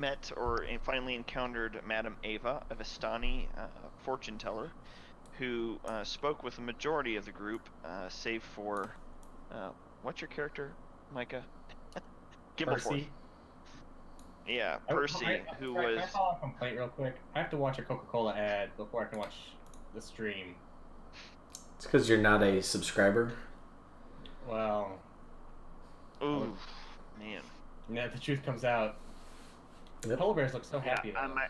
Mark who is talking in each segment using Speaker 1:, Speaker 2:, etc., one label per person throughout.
Speaker 1: met or finally encountered Madame Ava, a Vistani fortune teller, who spoke with the majority of the group, save for what's your character, Micah? Gimbleforth.
Speaker 2: Percy.
Speaker 1: Yeah, Percy, who was.
Speaker 2: Can I file a complaint real quick? I have to watch a Coca-Cola ad before I can watch the stream.
Speaker 3: It's because you're not a subscriber.
Speaker 2: Well.
Speaker 1: Ooh, man.
Speaker 2: Yeah, the truth comes out.
Speaker 3: Yep.
Speaker 2: Polar bears look so happy.
Speaker 1: Yeah,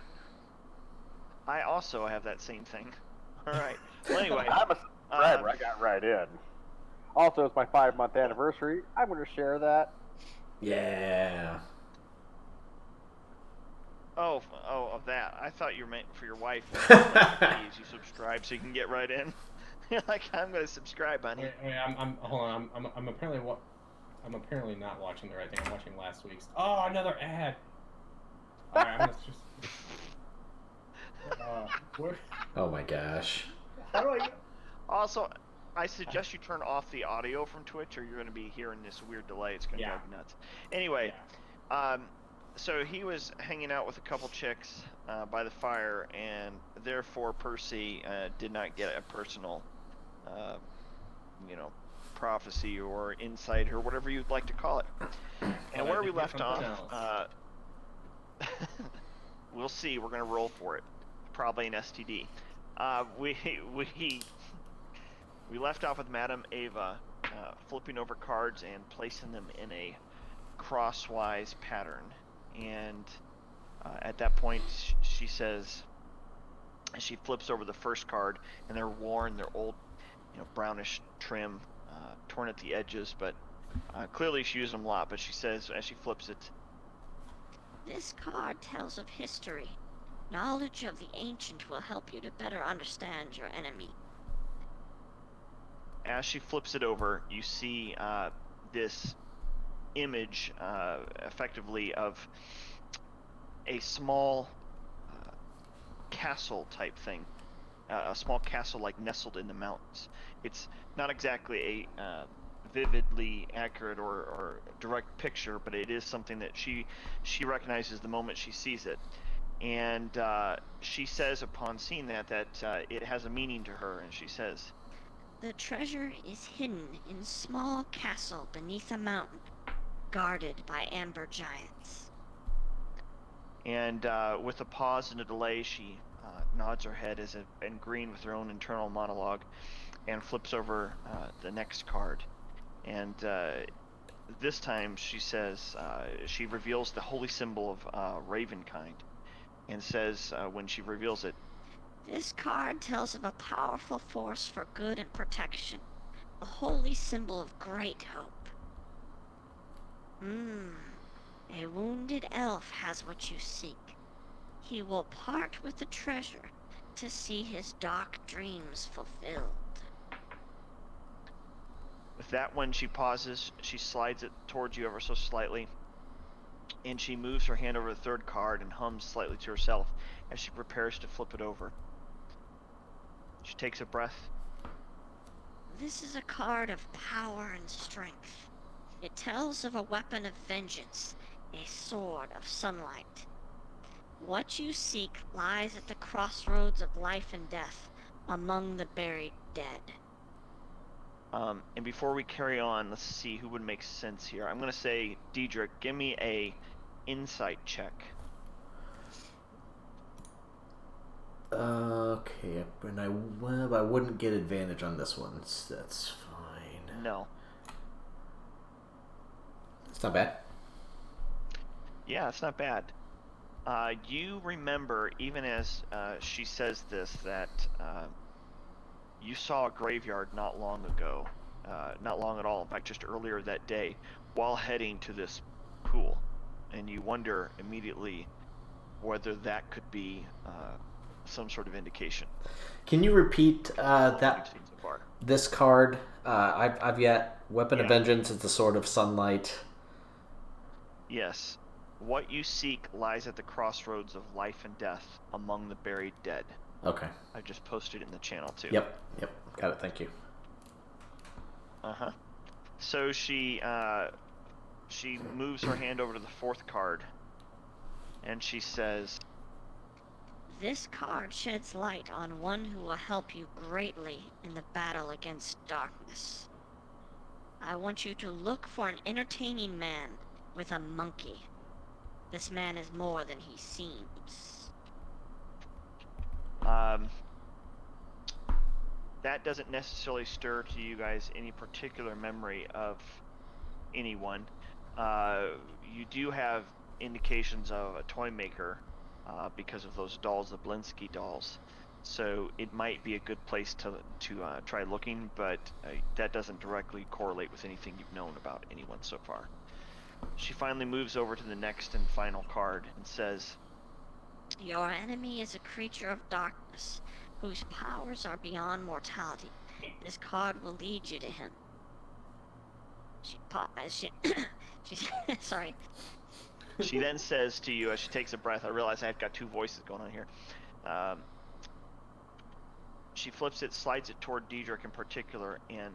Speaker 1: I also have that same thing. All right. Well, anyway.
Speaker 4: I'm a subscriber. I got right in. Also, it's my 5-month anniversary. I'm going to share that.
Speaker 3: Yeah.
Speaker 1: Oh, of that. I thought you meant for your wife. Please, you subscribe so you can get right in. You're like, I'm going to subscribe, honey.
Speaker 2: Wait, hold on. I'm apparently not watching the right thing. I'm watching last week's. Oh, another ad. All right, I'm gonna just.
Speaker 3: Oh my gosh.
Speaker 2: How do I?
Speaker 1: Also, I suggest you turn off the audio from Twitch, or you're going to be hearing this weird delay. It's going to drive you nuts. Anyway, so he was hanging out with a couple chicks by the fire, and therefore Percy did not get a personal, prophecy or insight or whatever you'd like to call it. And where we left off, we'll see. We're going to roll for it. Probably an STD. We left off with Madame Ava flipping over cards and placing them in a crosswise pattern. And at that point, she says, she flips over the first card, and they're worn, they're old, brownish trim, torn at the edges, but clearly she used them a lot. But she says, as she flips it,
Speaker 5: "This card tells of history. Knowledge of the ancient will help you to better understand your enemy."
Speaker 1: As she flips it over, you see this image, effectively, of a small castle type thing. A small castle, like, nestled in the mountains. It's not exactly a vividly accurate or direct picture, but it is something that she recognizes the moment she sees it. And she says, upon seeing that it has a meaning to her, and she says,
Speaker 5: "The treasure is hidden in small castle beneath a mountain, guarded by amber giants."
Speaker 1: And with a pause and a delay, she nods her head as if agreeing with her own internal monologue, and flips over the next card. And this time she says, she reveals the holy symbol of Ravenkind, and says, when she reveals it,
Speaker 5: "This card tells of a powerful force for good and protection, a holy symbol of great hope. A wounded elf has what you seek. He will part with the treasure to see his dark dreams fulfilled."
Speaker 1: With that one, she pauses, she slides it towards you ever so slightly, and she moves her hand over the third card and hums slightly to herself as she prepares to flip it over. She takes a breath.
Speaker 5: "This is a card of power and strength. It tells of a weapon of vengeance, a sword of sunlight. What you seek lies at the crossroads of life and death, among the buried dead."
Speaker 1: And before we carry on, let's see who would make sense here. I'm going to say, Diedrich, give me a insight check.
Speaker 3: Okay, and I wouldn't get advantage on this one, so that's fine.
Speaker 1: No.
Speaker 3: It's not bad.
Speaker 1: Yeah, it's not bad. You remember, even as she says this, that you saw a graveyard not long ago. Not long at all, in fact, just earlier that day, while heading to this pool. And you wonder immediately whether that could be some sort of indication.
Speaker 3: Can you repeat that?
Speaker 1: We've seen so far.
Speaker 3: This card, I've yet weapon of vengeance is the sword of sunlight.
Speaker 1: Yes. What you seek lies at the crossroads of life and death, among the buried dead.
Speaker 3: Okay.
Speaker 1: I just posted it in the channel too.
Speaker 3: Yep. Got it. Thank you.
Speaker 1: So she moves her hand over to the fourth card, and she says,
Speaker 5: This card sheds light on one who will help you greatly in the battle against darkness. I want you to look for an entertaining man with a monkey. This man is more than he seems.
Speaker 1: that doesn't necessarily stir to you guys any particular memory of anyone. You do have indications of a toy maker because of those dolls, the Blinsky dolls. So it might be a good place to try looking, but that doesn't directly correlate with anything you've known about anyone so far. She finally moves over to the next and final card and says,
Speaker 5: Your enemy is a creature of darkness, whose powers are beyond mortality. This card will lead you to him. Sorry.
Speaker 1: She then says to you as she takes a breath, I realize I've got two voices going on here. She flips it, slides it toward Diedrich in particular, and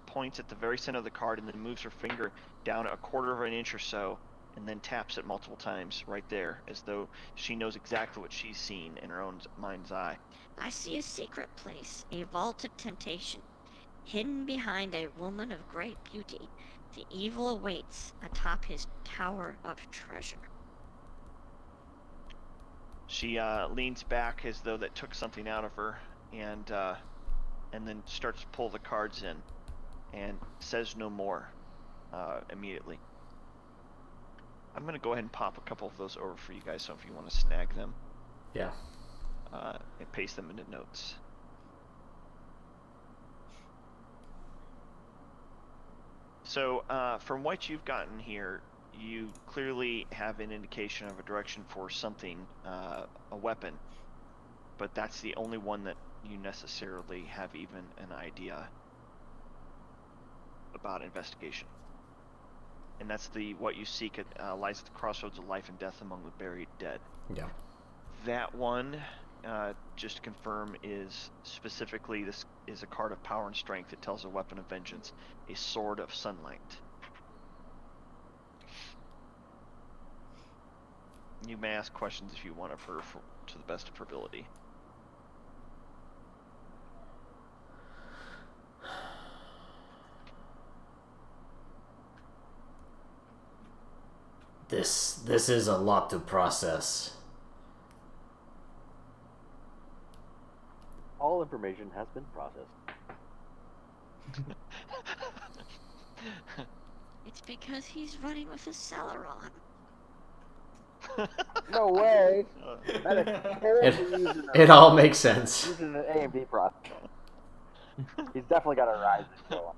Speaker 1: points at the very center of the card, and then moves her finger down a quarter of an inch or so, and then taps it multiple times right there, as though she knows exactly what she's seen in her own mind's eye.
Speaker 5: I see a secret place, a vault of temptation. Hidden behind a woman of great beauty, the evil awaits atop his tower of treasure.
Speaker 1: She leans back as though that took something out of her, and then starts to pull the cards in, and says no more immediately. I'm going to go ahead and pop a couple of those over for you guys, so if you want to snag them,
Speaker 3: Yeah.
Speaker 1: and paste them into notes. So from what you've gotten here, you clearly have an indication of a direction for something, a weapon, but that's the only one that you necessarily have even an idea about investigation. And that's what you seek lies at the crossroads of life and death among the buried dead.
Speaker 3: Yeah.
Speaker 1: That one, just to confirm, is specifically, this is a card of power and strength. It tells a weapon of vengeance, a sword of sunlight. You may ask questions if you want of her to the best of her ability.
Speaker 3: This is a lot to process.
Speaker 4: All information has been processed.
Speaker 5: It's because he's running with a Celeron.
Speaker 4: No way. That is totally using
Speaker 3: It all makes sense.
Speaker 4: using an AMD processor. He's definitely got a Ryzen going.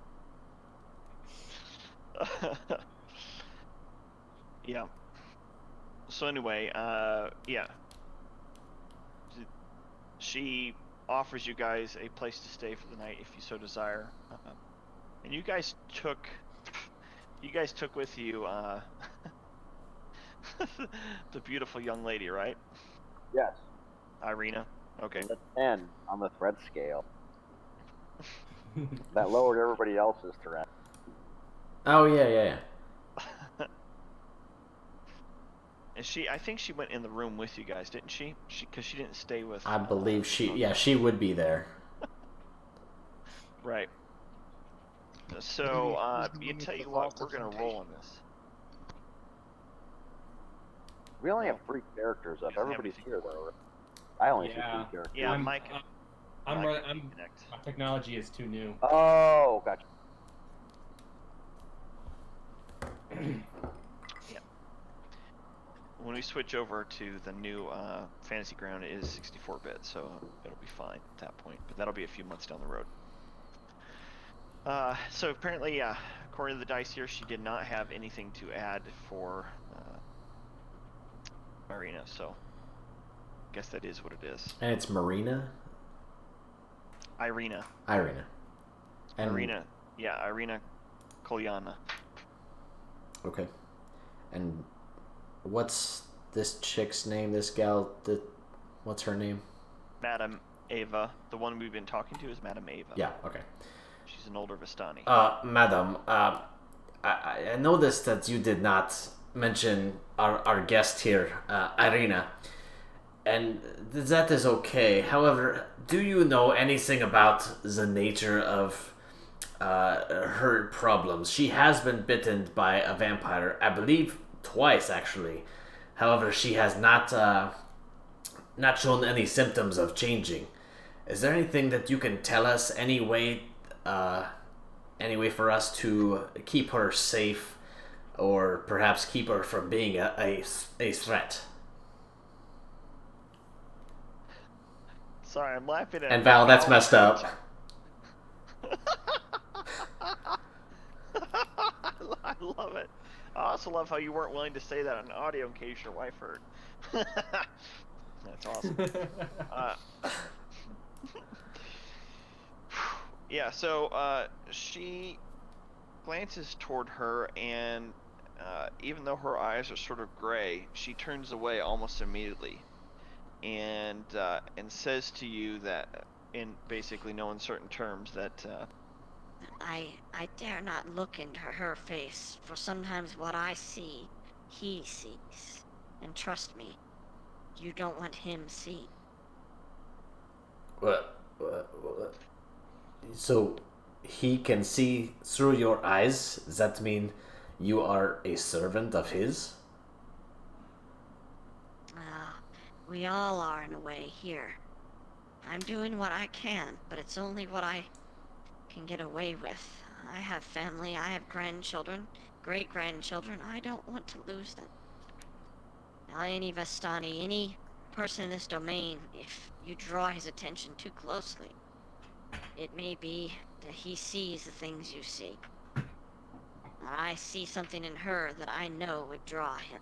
Speaker 1: Yeah. So anyway, yeah. She offers you guys a place to stay for the night if you so desire. And you guys took with you the beautiful young lady, right?
Speaker 4: Yes.
Speaker 1: Irina. Okay.
Speaker 4: And the 10 on the threat scale. That lowered everybody else's threat.
Speaker 3: Oh yeah.
Speaker 1: And I think she went in the room with you guys, didn't she? Because she didn't stay with.
Speaker 3: I believe she would be there.
Speaker 1: Right. So, you tell you what, we're gonna roll on this.
Speaker 4: We only have 3 characters up. Everybody's here though. I only see 3 characters.
Speaker 1: Yeah, Mike.
Speaker 2: My
Speaker 1: Connect.
Speaker 2: technology is too new.
Speaker 4: Oh, gotcha.
Speaker 1: Yeah. When we switch over to the new Fantasy Ground, it is 64-bit, so it'll be fine at that point. But that'll be a few months down the road. So apparently, according to the dice here, she did not have anything to add for Marina, so I guess that is what it is.
Speaker 3: And it's Marina?
Speaker 1: Irina.
Speaker 3: And
Speaker 1: Irina. Yeah, Irina Kolyana.
Speaker 3: Okay. And what's this chick's name? This gal? What's her name?
Speaker 1: Madame Ava. The one we've been talking to is Madame Ava.
Speaker 3: Yeah. Okay.
Speaker 1: She's an older Vistani.
Speaker 3: Madam. I noticed that you did not mention our guest here, Irina, and that is okay. However, do you know anything about the nature of her problems? She has been bitten by a vampire, I believe twice actually. However, she has not shown any symptoms of changing. Is there anything that you can tell us? Any way for us to keep her safe, or perhaps keep her from being a threat?
Speaker 1: Sorry, I'm laughing at.
Speaker 3: And Val, that's messed up.
Speaker 1: I love it. I also love how you weren't willing to say that on audio in case your wife heard. That's awesome. Yeah, so she glances toward her, and even though her eyes are sort of gray, she turns away almost immediately, and says to you that, in basically no uncertain terms, that
Speaker 5: I dare not look into her face, for sometimes what I see, he sees. And trust me, you don't want him seen.
Speaker 3: What? So he can see through your eyes? Does that mean you are a servant of his?
Speaker 5: We all are in a way here. I'm doing what I can, but it's only what I can get away with. I have family, I have grandchildren, great-grandchildren. I don't want to lose them. Now, any Vestani, any person in this domain, if you draw his attention too closely, it may be that he sees the things you see. I see something in her that I know would draw him.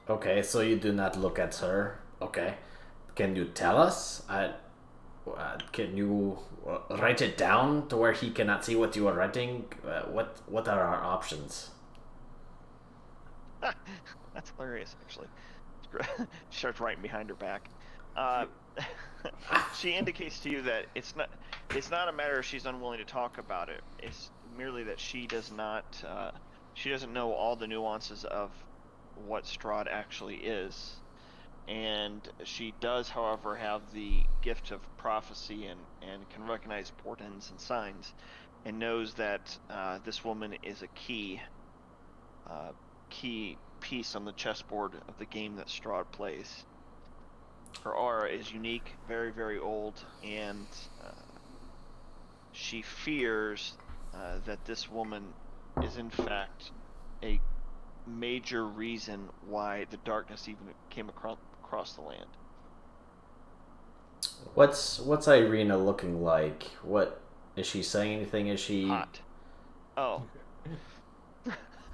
Speaker 3: Okay, so you do not look at her. Okay. Can you tell us? Can you write it down to where he cannot see what you are writing? What are our options?
Speaker 1: that's hilarious, actually. She starts writing behind her back. She indicates to you that it's not a matter of she's unwilling to talk about it. It's merely that she doesn't know all the nuances of what Strahd actually is. And she does, however, have the gift of prophecy and can recognize portents and signs, and knows that this woman is a key piece on the chessboard of the game that Strahd plays. Her aura is unique, very, very old, and she fears that this woman is in fact a major reason why the darkness even came across the land.
Speaker 3: What's Irina looking like? What is she saying? Anything? Is she
Speaker 1: hot? Oh.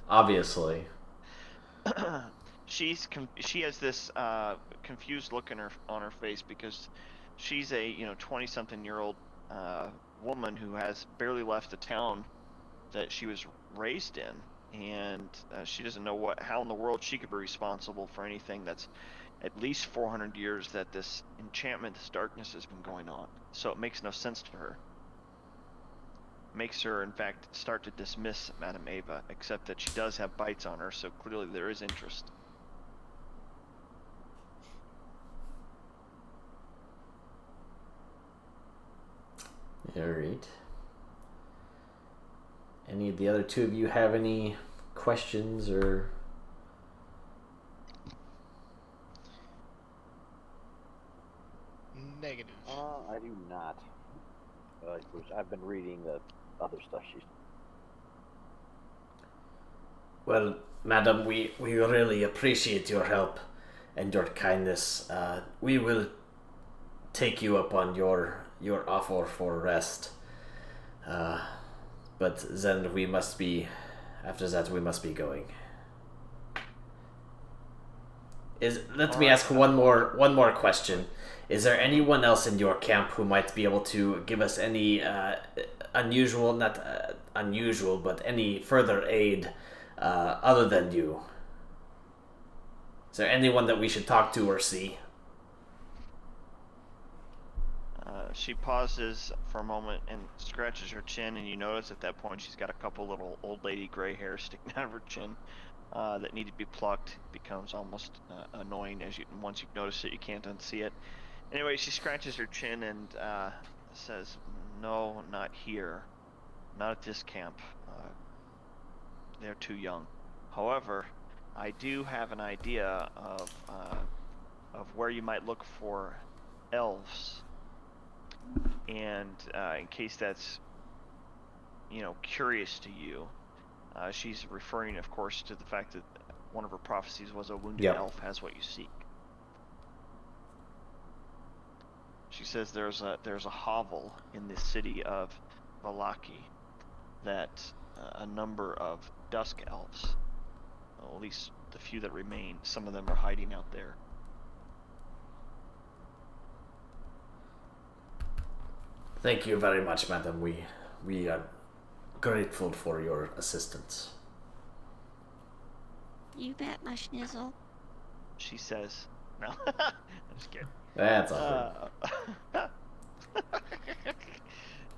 Speaker 3: Obviously.
Speaker 1: She has this confused look on her face because she's a 20-something-year-old woman who has barely left the town that she was raised in, and she doesn't know how in the world she could be responsible for anything that's at least 400 years that this enchantment, this darkness has been going on. So it makes no sense to her. Makes her, in fact, start to dismiss Madame Ava, except that she does have bites on her, so clearly there is interest.
Speaker 3: Alright. Any of the other two of you have any questions or...
Speaker 6: Negative.
Speaker 4: I do not. I've been reading the other stuff she's.
Speaker 3: Well, madam, we really appreciate your help and your kindness. We will take you up on your offer for rest. But then after that we must be going. Let me ask one more question. Is there anyone else in your camp who might be able to give us any unusual, not unusual, but any further aid other than you? Is there anyone that we should talk to or see?
Speaker 1: She pauses for a moment and scratches her chin, and you notice at that point she's got a couple little old lady gray hairs sticking out of her chin that need to be plucked. It becomes almost annoying as once you've noticed it, you can't unsee it. Anyway, she scratches her chin and says, "No, not here. Not at this camp. They're too young. However, I do have an idea of where you might look for elves. And in case that's, curious to you, she's referring, of course, to the fact that one of her prophecies was a wounded elf has what you seek. She says there's a hovel in the city of Valaki that a number of dusk elves, well, at least the few that remain, some of them are hiding out there.
Speaker 3: Thank you very much, madam. We are grateful for your assistance.
Speaker 5: You bet, my schnizzle.
Speaker 1: She says, "No, I'm just kidding."
Speaker 3: That's awkward.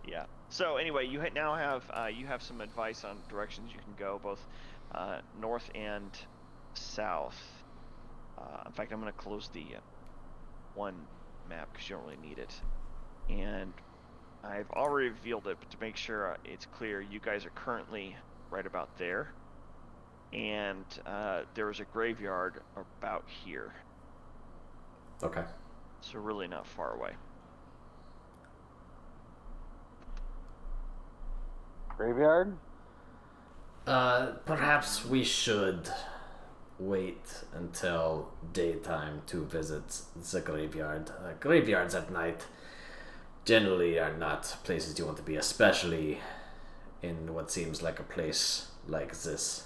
Speaker 1: Yeah. So anyway, you now have some advice on directions you can go, both north and south. In fact, I'm going to close the one map because you don't really need it. And I've already revealed it, but to make sure it's clear, you guys are currently right about there. And there is a graveyard about here.
Speaker 3: Okay.
Speaker 1: So really not far away.
Speaker 4: Graveyard?
Speaker 3: Perhaps we should wait until daytime to visit the graveyard. Graveyards at night generally are not places you want to be, especially in what seems like a place like this.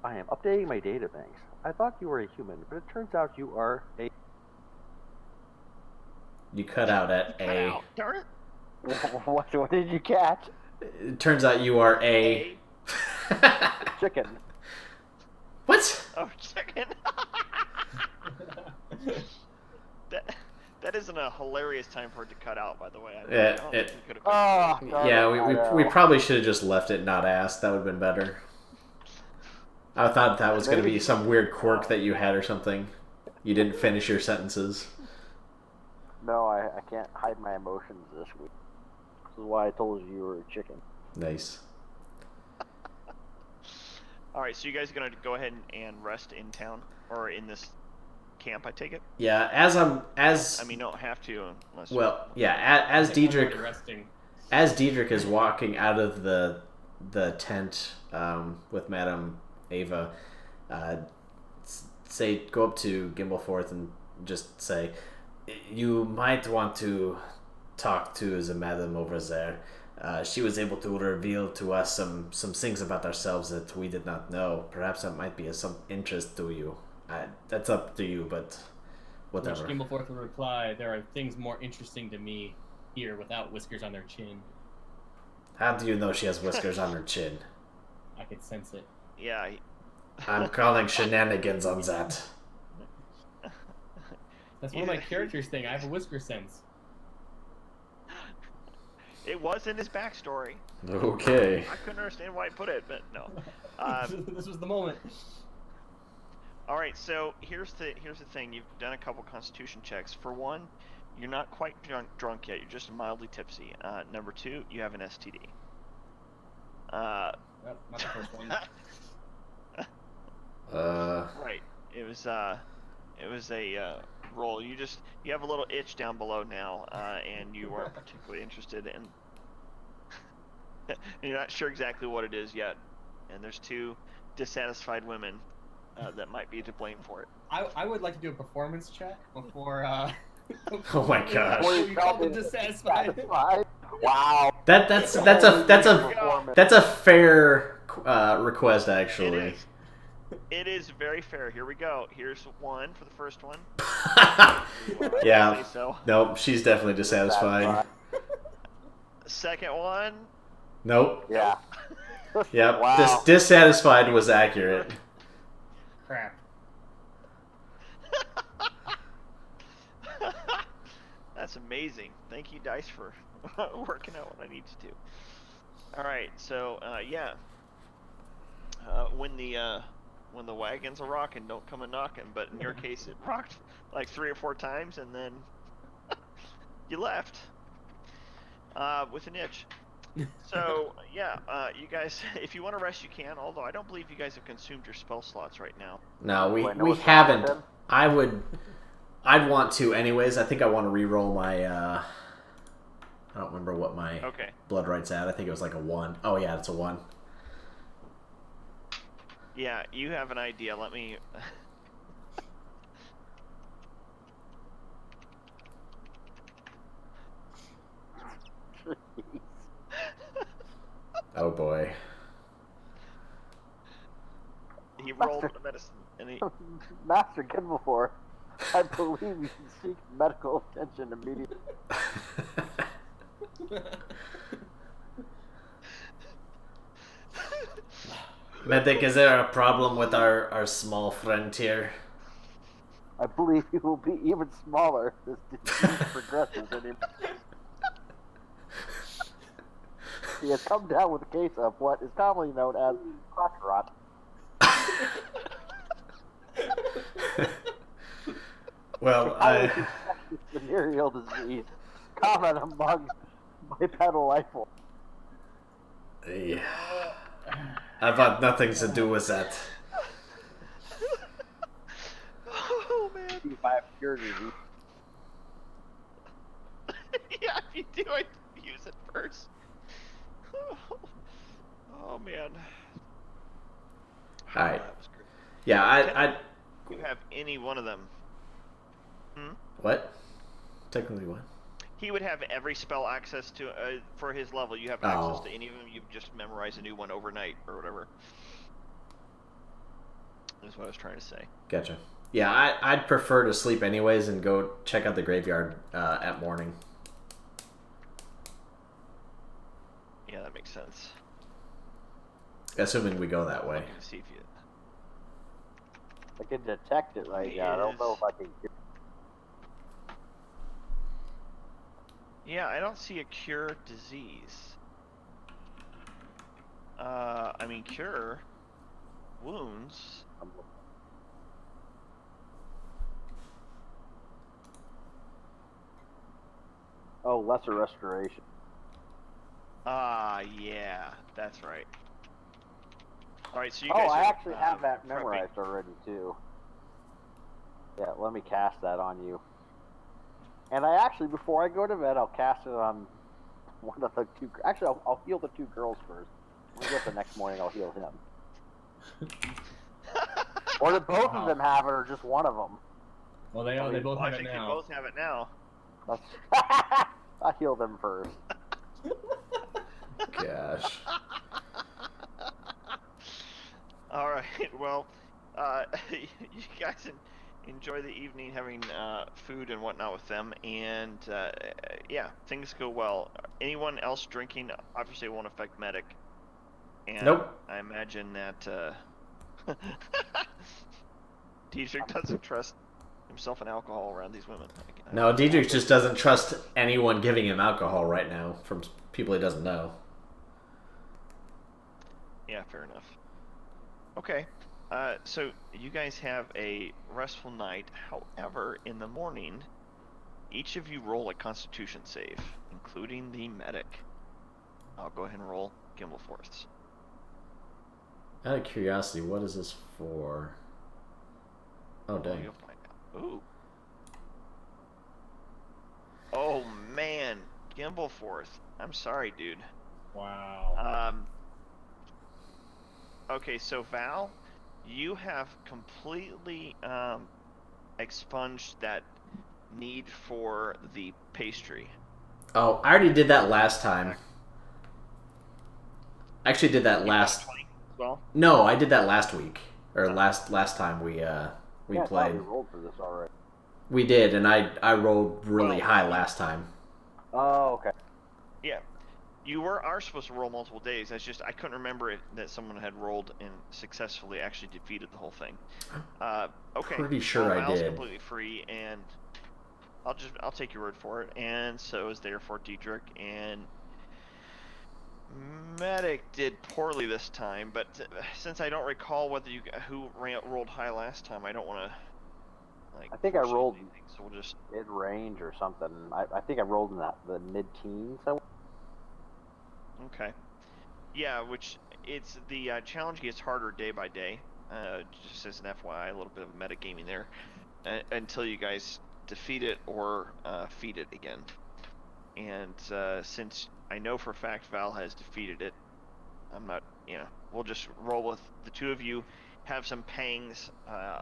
Speaker 4: I am updating my data banks. I thought you were a human, but it turns out you are a...
Speaker 3: You cut out at A.
Speaker 1: Ow, darn it.
Speaker 4: What did you catch?
Speaker 3: It turns out you are a...
Speaker 4: Chicken.
Speaker 3: What?
Speaker 1: Oh, chicken. That isn't a hilarious time for it to cut out, by the way. I don't think you could have
Speaker 3: We probably should have just left it not asked. That would have been better. I thought that was going to be some weird quirk that you had or something. You didn't finish your sentences.
Speaker 4: No, I can't hide my emotions this week. This is why I told you were a chicken.
Speaker 3: Nice.
Speaker 1: Alright, so you guys are going to go ahead and rest in town? Or in this camp, I take it?
Speaker 3: Yeah,
Speaker 1: I mean, you don't have to unless...
Speaker 3: Well, yeah, as Diedrich...
Speaker 2: Resting.
Speaker 3: As Diedrich is walking out of the tent with Madame Ava, go up to Gimbleforth and just say, you might want to talk to the madam over there. She was able to reveal to us some things about ourselves that we did not know. Perhaps that might be of some interest to you. That's up to you, but whatever.
Speaker 2: Which Gimbleforth will reply, there are things more interesting to me here without whiskers on their chin.
Speaker 3: How do you know she has whiskers on her chin?
Speaker 2: I can sense it.
Speaker 1: Yeah.
Speaker 3: I'm calling shenanigans on that.
Speaker 2: That's one of my characters' thing. I have a whisker sense.
Speaker 1: It was in his backstory.
Speaker 3: Okay.
Speaker 1: I couldn't understand why he put it, but no.
Speaker 2: This was the moment.
Speaker 1: All right, so here's the thing. You've done a couple Constitution checks. For one, you're not quite drunk yet. You're just mildly tipsy. Number two, you have an STD.
Speaker 2: Not the first one.
Speaker 1: Right. It was a roll. You have a little itch down below now, and you aren't particularly interested in. You're not sure exactly what it is yet, and there's two dissatisfied women that might be to blame for it.
Speaker 2: I would like to do a performance check before.
Speaker 3: Oh my gosh.
Speaker 2: Before you call them dissatisfied.
Speaker 4: Wow.
Speaker 3: That's a fair request, actually.
Speaker 1: It is very fair. Here we go. Here's one for the first one.
Speaker 3: Yeah.
Speaker 1: So.
Speaker 3: Nope, she's definitely dissatisfied.
Speaker 1: Second one.
Speaker 3: Nope.
Speaker 4: Yeah.
Speaker 3: Yep.
Speaker 4: Wow.
Speaker 3: Dissatisfied was accurate.
Speaker 2: Crap.
Speaker 1: That's amazing. Thank you, Dice, for working out what I need to do. All right, so yeah, when the wagons are rocking, don't come a knocking. But in your case, it rocked like 3 or 4 times, and then you left with an itch. So yeah, you guys, if you want to rest, you can. Although I don't believe you guys have consumed your spell slots right now.
Speaker 3: No,
Speaker 4: Do I know
Speaker 3: we
Speaker 4: what's wrong with
Speaker 3: haven't.
Speaker 4: him?
Speaker 3: I'd want to anyways. I think I want to re-roll my. I don't remember what my
Speaker 1: Okay.
Speaker 3: blood right's at. I think it was like a 1. Oh yeah, it's a 1.
Speaker 1: Yeah, you have an idea. Let me.
Speaker 3: Oh boy.
Speaker 1: He rolled the medicine, and he.
Speaker 4: Master Gimblefor, I believe you should seek medical attention immediately.
Speaker 3: Medic, is there a problem with our small friend here?
Speaker 4: I believe he will be even smaller as disease progresses in him. He has come down with a case of what is commonly known as crotch rot.
Speaker 3: Well,
Speaker 4: Highly infectious venereal disease common among bipedal life forms.
Speaker 3: yeah. I've had nothing to do with that.
Speaker 1: Oh man.
Speaker 4: See if I have cure disease.
Speaker 1: Yeah, if you do, I use it first. Oh man.
Speaker 3: Alright.
Speaker 1: That was great.
Speaker 3: Yeah, I.
Speaker 1: You have any one of them?
Speaker 3: What? Technically, what?
Speaker 1: He would have every spell access to for his level. You have
Speaker 3: Oh.
Speaker 1: access to any of them. You just memorize a new one overnight or whatever. That's what I was trying to say.
Speaker 3: Gotcha. Yeah, I'd prefer to sleep anyways and go check out the graveyard at morning.
Speaker 1: Yeah, that makes sense.
Speaker 3: Assuming we go that way.
Speaker 1: Looking to see if you.
Speaker 4: I can detect it right now. I don't know if I can cure.
Speaker 1: Yeah, I don't see a cure disease. I mean cure wounds.
Speaker 4: Oh, lesser restoration.
Speaker 1: Yeah, that's right. All right, so you
Speaker 4: Oh,
Speaker 1: guys.
Speaker 4: I
Speaker 1: are,
Speaker 4: actually have that
Speaker 1: prepping.
Speaker 4: memorized already too. Yeah, let me cast that on you. And I actually, before I go to bed, I'll cast it on one of the 2. Actually, I'll heal the 2 girls first. When we get the next morning, I'll heal him. Or do both of them have it, or just one of them?
Speaker 2: Well, they both
Speaker 1: I
Speaker 2: have it
Speaker 1: think
Speaker 2: now.
Speaker 1: they both have it now.
Speaker 4: I'll heal them first.
Speaker 3: Gosh.
Speaker 1: All right. Well, you guys enjoy the evening having food and whatnot with them, and yeah, things go well. Anyone else drinking? Obviously, it won't affect Medic. And
Speaker 3: Nope.
Speaker 1: I imagine that Dietrich doesn't trust himself and alcohol around these women.
Speaker 3: No, Diedrich just doesn't trust anyone giving him alcohol right now from people he doesn't know.
Speaker 1: Yeah, fair enough. Okay. So you guys have a restful night. However, in the morning, each of you roll a Constitution save, including the medic. I'll go ahead and roll Gimbleforth's.
Speaker 3: Out of curiosity, what is this for? Oh, dang.
Speaker 1: You'll find out. Ooh. Oh man, Gimbleforth. I'm sorry, dude.
Speaker 2: Wow.
Speaker 1: Okay, so Val, you have completely expunged that need for the pastry.
Speaker 3: Oh, I already did that last time. I actually did that
Speaker 1: You
Speaker 3: last.
Speaker 1: got 20 as well.
Speaker 3: No, I did that last week or last time we
Speaker 4: Yeah, I thought
Speaker 3: played.
Speaker 4: we rolled for this already.
Speaker 3: We did, and I rolled really
Speaker 1: Well,
Speaker 3: high last time.
Speaker 4: Oh, okay.
Speaker 1: Yeah, you are supposed to roll multiple days. That's just I couldn't remember that someone had rolled and successfully actually defeated the whole thing. Okay.
Speaker 3: Pretty sure I
Speaker 1: Val's
Speaker 3: did.
Speaker 1: completely free, and I'll take your word for it. And so is there for Diedrich, and Medic did poorly this time, but since I don't recall who rolled high last time, I don't want to
Speaker 4: I think I
Speaker 1: force
Speaker 4: rolled
Speaker 1: anything, so we'll just
Speaker 4: mid range or something. I think I rolled in the mid-teens.
Speaker 1: okay. Yeah, which it's the challenge gets harder day by day. Just as an FYI, a little bit of metagaming there, until you guys defeat it or feed it again. And since I know for a fact Val has defeated it, I'm not, we'll just roll with the two of you, have some pangs,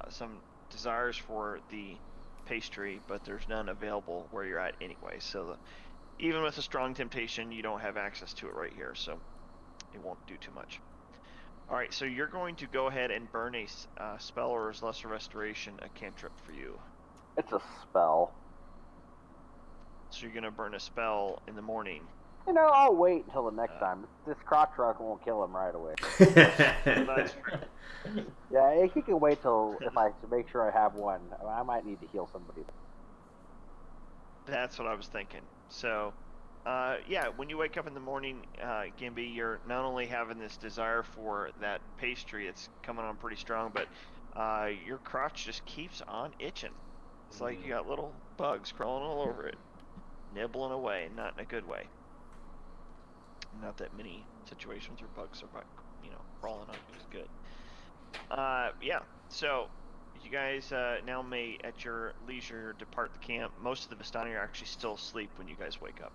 Speaker 1: some desires for the pastry, but there's none available where you're at anyway. So even with a strong temptation, you don't have access to it right here, so it won't do too much. All right, so you're going to go ahead and burn a spell or lesser restoration, a cantrip for you.
Speaker 4: It's a spell.
Speaker 1: So you're going to burn a spell in the morning.
Speaker 4: I'll wait until the next time. This crotch truck won't kill him right away.
Speaker 1: That's
Speaker 4: Yeah, he can wait till if I make sure I have one. I might need to heal somebody.
Speaker 1: That's what I was thinking. So, yeah, when you wake up in the morning, Gimby, you're not only having this desire for that pastry, it's coming on pretty strong, but your crotch just keeps on itching. It's like you got little bugs crawling all over it, nibbling away, not in a good way. Not that many situations where bugs are, crawling on you is good. Yeah, so you guys now may, at your leisure, depart the camp. Most of the Vistani are actually still asleep when you guys wake up.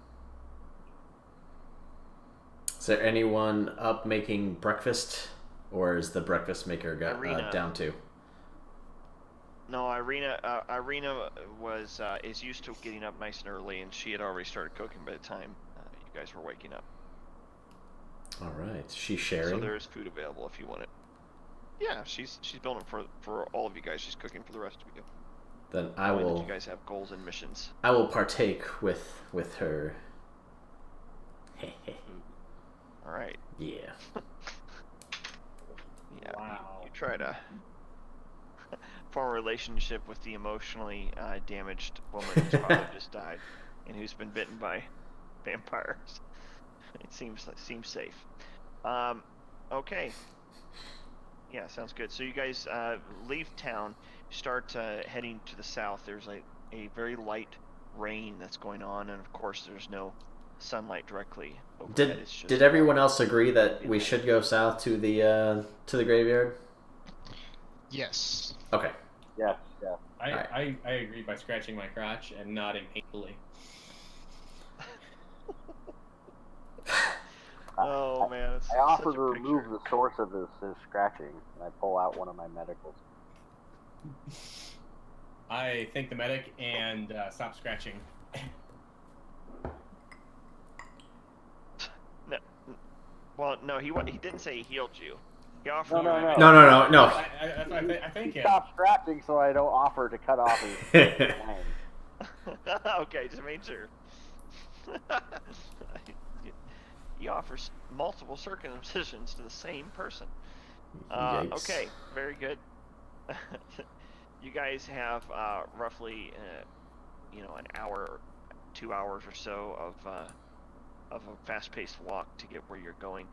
Speaker 3: Is there anyone up making breakfast, or is the breakfast maker down too?
Speaker 1: No, Irina is used to getting up nice and early, and she had already started cooking by the time you guys were waking up.
Speaker 3: All right, she's sharing.
Speaker 1: So there is food available if you want it. Yeah, she's building for all of you guys. She's cooking for the rest of you.
Speaker 3: Then
Speaker 1: you guys have goals and missions.
Speaker 3: I will partake with her.
Speaker 1: All right.
Speaker 3: Yeah.
Speaker 1: Yeah.
Speaker 2: Wow.
Speaker 1: You try to form a relationship with the emotionally damaged woman whose father just died and who's been bitten by vampires. It seems safe. Okay. Yeah, sounds good. So you guys leave town, start heading to the south. There's a very light rain that's going on, and of course there's no sunlight directly overhead.
Speaker 3: Did everyone else agree that we should go south to the graveyard?
Speaker 6: Yes.
Speaker 3: Okay.
Speaker 4: Yes.
Speaker 2: I agree by scratching my crotch and nodding painfully.
Speaker 1: Oh man, it's
Speaker 4: I offer
Speaker 1: such
Speaker 4: to
Speaker 1: a
Speaker 4: remove
Speaker 1: picture.
Speaker 4: the source of his scratching, and I pull out one of my medicals.
Speaker 2: I thank the medic and stop scratching.
Speaker 1: Well, no, he didn't say he healed you. He offered
Speaker 4: No,
Speaker 1: you.
Speaker 3: No.
Speaker 2: I thank him.
Speaker 4: Stop scratching so I don't offer to cut off his line.
Speaker 1: Okay, just made sure. He offers multiple circumcisions to the same person.
Speaker 3: Yikes.
Speaker 1: Okay, very good. You guys have roughly, an hour, 2 hours or so of a fast-paced walk to get where you're going.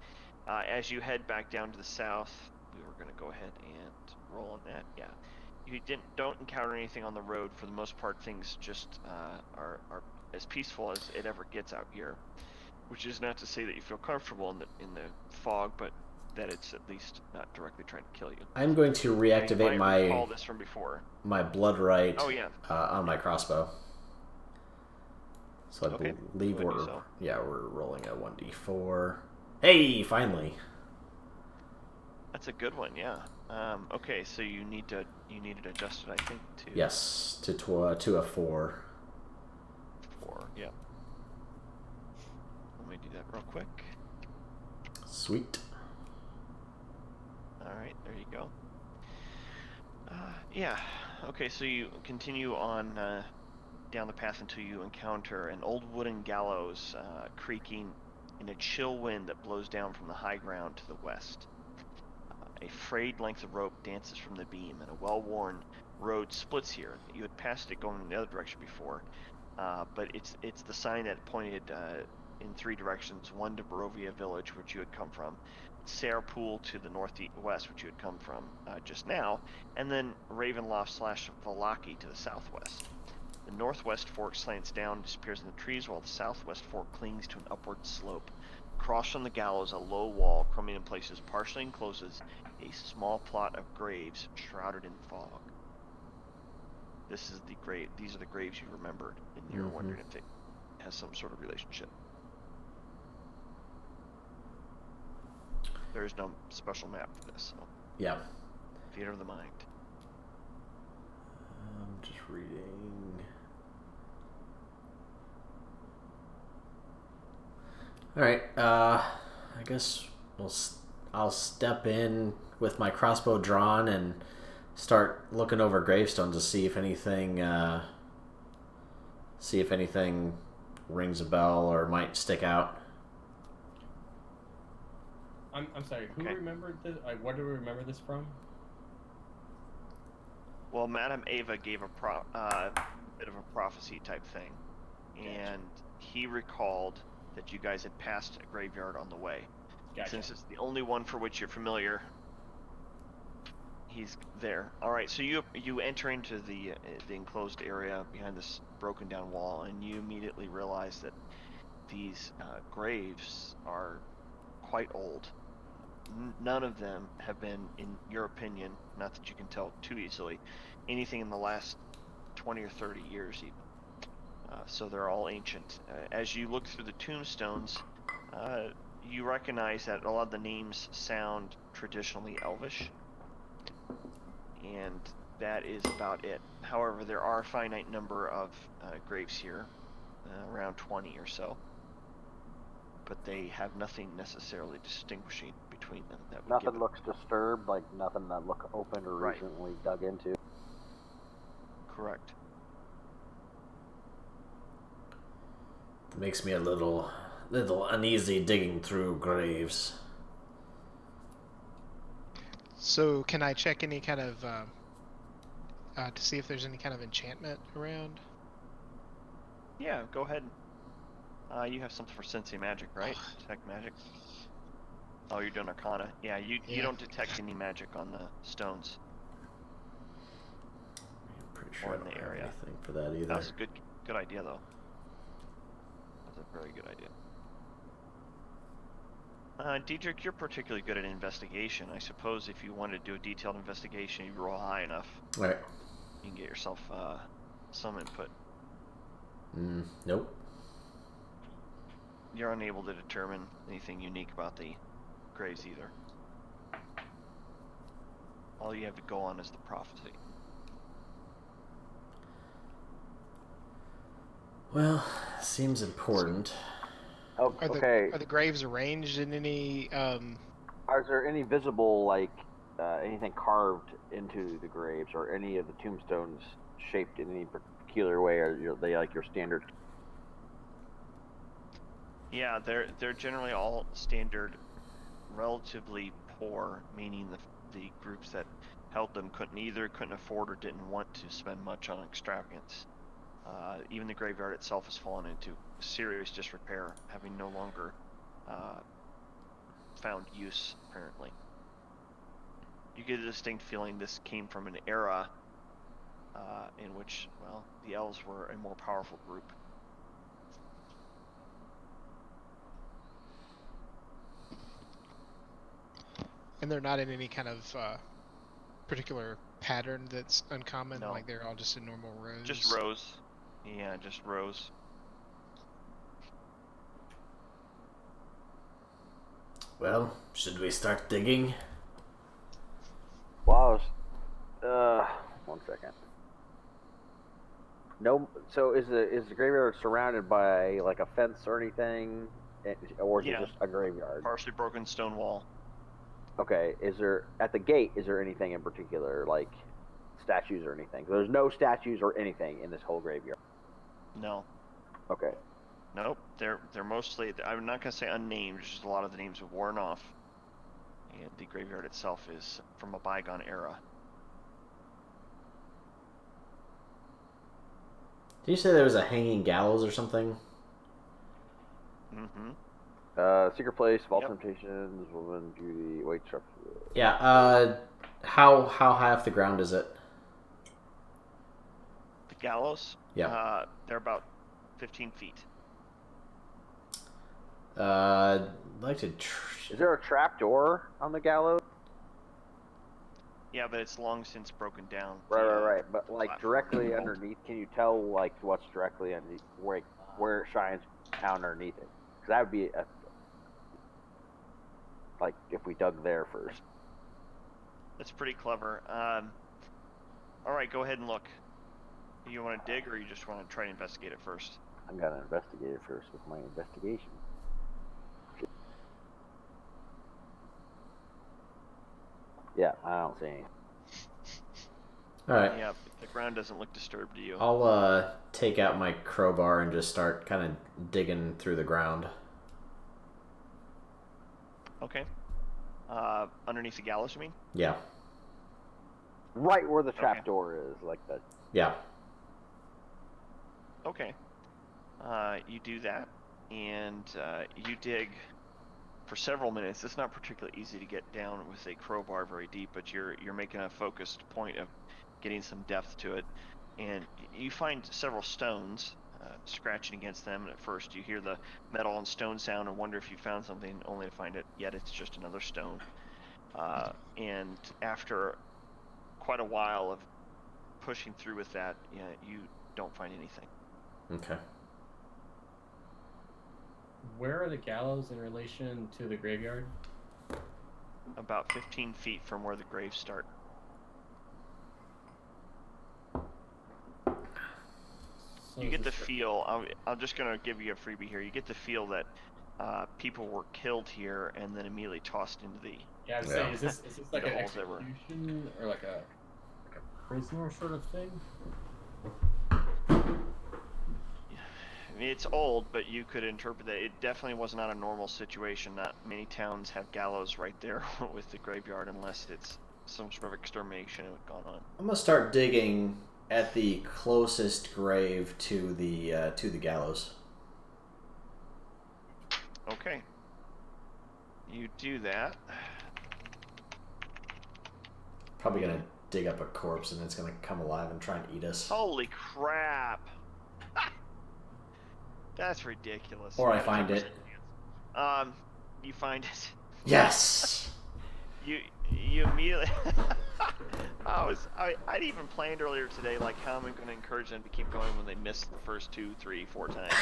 Speaker 1: As you head back down to the south, we were going to go ahead and roll on that. Yeah, you don't encounter anything on the road. For the most part, things just are as peaceful as it ever gets out here. Which is not to say that you feel comfortable in the fog, but that it's at least not directly trying to kill you.
Speaker 3: I'm going to reactivate
Speaker 1: recall this from before.
Speaker 3: my blood right
Speaker 1: on
Speaker 3: my crossbow. So I
Speaker 1: Okay.
Speaker 3: believe
Speaker 1: Go ahead, do so.
Speaker 3: we're rolling a 1d4. Hey, finally.
Speaker 1: That's a good one, yeah. Okay, so you need it adjusted, I think, to
Speaker 3: Yes, to a 4.
Speaker 1: 4. Yeah. Let me do that real quick.
Speaker 3: Sweet.
Speaker 1: All right, there you go. Yeah. Okay, so you continue on down the path until you encounter an old wooden gallows creaking in a chill wind that blows down from the high ground to the west. A frayed length of rope dances from the beam, and a well-worn road splits here. You had passed it going in the other direction before, but it's the sign that pointed in 3 directions: one to Barovia village, which you had come from, Sarpool to the northwest, which you had come from just now, and then Ravenloft/Valaki to the southwest. The northwest fork slants down and disappears in the trees, while the southwest fork clings to an upward slope. Across from the gallows, a low wall, crumbling in places, partially encloses a small plot of graves shrouded in fog. These are the graves you remembered, and you're wondering if it has some sort of relationship. There is no special map for this, so.
Speaker 3: Yeah.
Speaker 1: Theater of the mind.
Speaker 3: I'm just reading. All right. I guess I'll step in with my crossbow drawn and start looking over gravestones to see if anything rings a bell or might stick out.
Speaker 2: I'm sorry. Who
Speaker 1: Okay.
Speaker 2: remembered this? Where do we remember this from?
Speaker 1: Well, Madame Ava gave a bit of a prophecy type thing, and he recalled that you guys had passed a graveyard on the way.
Speaker 2: Gotcha.
Speaker 1: Since it's the only one for which you're familiar, he's there. All right, so you enter into the enclosed area behind this broken down wall, and you immediately realize that these graves are quite old. None of them have been, in your opinion, not that you can tell too easily, anything in the last 20 or 30 years even. So they're all ancient. As you look through the tombstones, you recognize that a lot of the names sound traditionally Elvish, and that is about it. However, there are a finite number of graves here, around 20 or so, but they have nothing necessarily distinguishing between them. That would
Speaker 4: Nothing
Speaker 1: give it...
Speaker 4: looks disturbed, like nothing that look open or
Speaker 1: Right.
Speaker 4: recently dug into.
Speaker 1: Correct.
Speaker 3: Makes me a little uneasy digging through graves.
Speaker 6: So can I check any kind of to see if there's any kind of enchantment around?
Speaker 1: Yeah, go ahead. You have something for sensing magic, right? Detect magic. Oh, you're doing Arcana. Yeah, you
Speaker 6: Yeah.
Speaker 1: don't detect any magic on the stones.
Speaker 3: I'm pretty sure
Speaker 1: Or
Speaker 3: I
Speaker 1: in
Speaker 3: don't
Speaker 1: the
Speaker 3: have
Speaker 1: area.
Speaker 3: anything for that either.
Speaker 1: That was a good idea, though. That's a very good idea. Diedrich, you're particularly good at investigation. I suppose if you wanted to do a detailed investigation, you roll high enough,
Speaker 3: All right.
Speaker 1: you can get yourself some input.
Speaker 3: Nope.
Speaker 1: You're unable to determine anything unique about the graves either. All you have to go on is the prophecy.
Speaker 3: Well, seems important.
Speaker 4: Oh,
Speaker 6: Are
Speaker 4: okay.
Speaker 6: the graves arranged in any
Speaker 4: Are there any visible, like, anything carved into the graves, or any of the tombstones shaped in any peculiar way? Are they like your standard?
Speaker 1: Yeah, they're generally all standard, relatively poor, meaning the groups that held them couldn't afford or didn't want to spend much on extravagance. Even the graveyard itself has fallen into serious disrepair, having no longer found use, apparently. You get a distinct feeling this came from an era in which, well, the elves were a more powerful group.
Speaker 6: and they're not in any kind of particular pattern that's uncommon?
Speaker 1: No.
Speaker 6: Like they're all just in normal rows?
Speaker 1: Just rows. Yeah, just rows.
Speaker 3: Well, should we start digging?
Speaker 4: Wow. 1 second. No. So is the graveyard surrounded by like a fence or anything, or is
Speaker 1: Yeah.
Speaker 4: it just a graveyard?
Speaker 1: Partially broken stone wall.
Speaker 4: Okay. Is there at the gate? Is there anything in particular, like statues or anything? There's no statues or anything in this whole graveyard.
Speaker 1: No.
Speaker 4: Okay.
Speaker 1: Nope. They're mostly, I'm not gonna say unnamed, just a lot of the names have worn off. and the graveyard itself is from a bygone era.
Speaker 3: Did you say there was a hanging gallows or something?
Speaker 1: Mm-hmm.
Speaker 4: Secret place, vault
Speaker 1: Yep.
Speaker 4: temptations, woman, beauty, weight structure.
Speaker 3: Yeah. How high off the ground is it?
Speaker 1: The gallows.
Speaker 3: Yeah.
Speaker 1: They're about 15 feet.
Speaker 3: I'd like to.
Speaker 4: Is there a trap door on the gallows?
Speaker 1: Yeah, but it's long since broken down.
Speaker 4: Right. But like
Speaker 1: platform
Speaker 4: directly
Speaker 1: is
Speaker 4: underneath, can you tell like what's directly underneath, where it shines down underneath it? Because that would be like if we dug there first.
Speaker 1: That's pretty clever. All right, go ahead and look. You want to dig, or you just want to try to investigate it first?
Speaker 4: I'm gonna investigate it first with my investigation. Yeah, I don't see anything.
Speaker 3: All right.
Speaker 1: Yeah, the ground doesn't look disturbed to you.
Speaker 3: I'll take out my crowbar and just start kind of digging through the ground.
Speaker 1: Okay. Underneath the gallows, you mean?
Speaker 3: Yeah.
Speaker 4: Right where the trap
Speaker 1: Okay.
Speaker 4: door is, like that.
Speaker 3: Yeah.
Speaker 1: Okay. You do that, and you dig for several minutes. It's not particularly easy to get down with a crowbar very deep, but you're making a focused point of getting some depth to it, and you find several stones. Scratching against them, and at first you hear the metal and stone sound and wonder if you found something, only to find it yet it's just another stone. And after quite a while of pushing through with that, you don't find anything.
Speaker 3: Okay.
Speaker 2: Where are the gallows in relation to the graveyard?
Speaker 1: About 15 feet from where the graves start.
Speaker 2: So
Speaker 1: You
Speaker 2: is
Speaker 1: get the
Speaker 2: this-
Speaker 1: feel, I'm just going to give you a freebie here. You get the feel that people were killed here and then immediately tossed into the...
Speaker 2: Yeah, I'm
Speaker 3: Yeah.
Speaker 2: saying, is this like
Speaker 1: The
Speaker 2: an
Speaker 1: holes that were-
Speaker 2: execution or like a prisoner sort of thing?
Speaker 1: I mean, it's old, but you could interpret that it definitely was not a normal situation. Not many towns have gallows right there with the graveyard unless it's some sort of extermination that had gone on.
Speaker 3: I'm gonna start digging at the closest grave to the gallows.
Speaker 1: Okay. You do that.
Speaker 3: Probably gonna dig up a corpse and it's gonna come alive and try and eat us.
Speaker 1: Holy crap! That's ridiculous.
Speaker 3: Or I
Speaker 1: You got a
Speaker 3: find
Speaker 1: 10%
Speaker 3: it.
Speaker 1: chance. You find it.
Speaker 3: Yes.
Speaker 1: You immediately. I'd even planned earlier today, like how am I going to encourage them to keep going when they miss the first 2, 3, 4 times.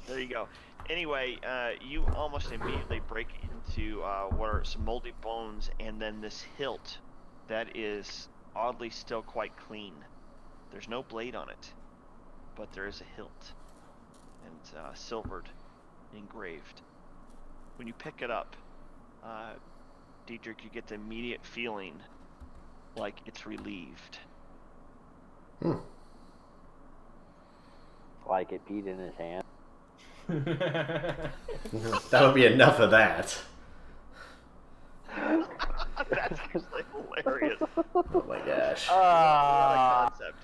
Speaker 1: There you go. Anyway, you almost immediately break into what are some moldy bones, and then this hilt that is oddly still quite clean. There's no blade on it, but there is a hilt, and silvered, engraved. When you pick it up, Diedrich, you get the immediate feeling like it's relieved.
Speaker 4: Like it peed in his hand.
Speaker 3: That'll be enough of that.
Speaker 1: That's actually hilarious.
Speaker 3: Oh my gosh.
Speaker 1: What a concept.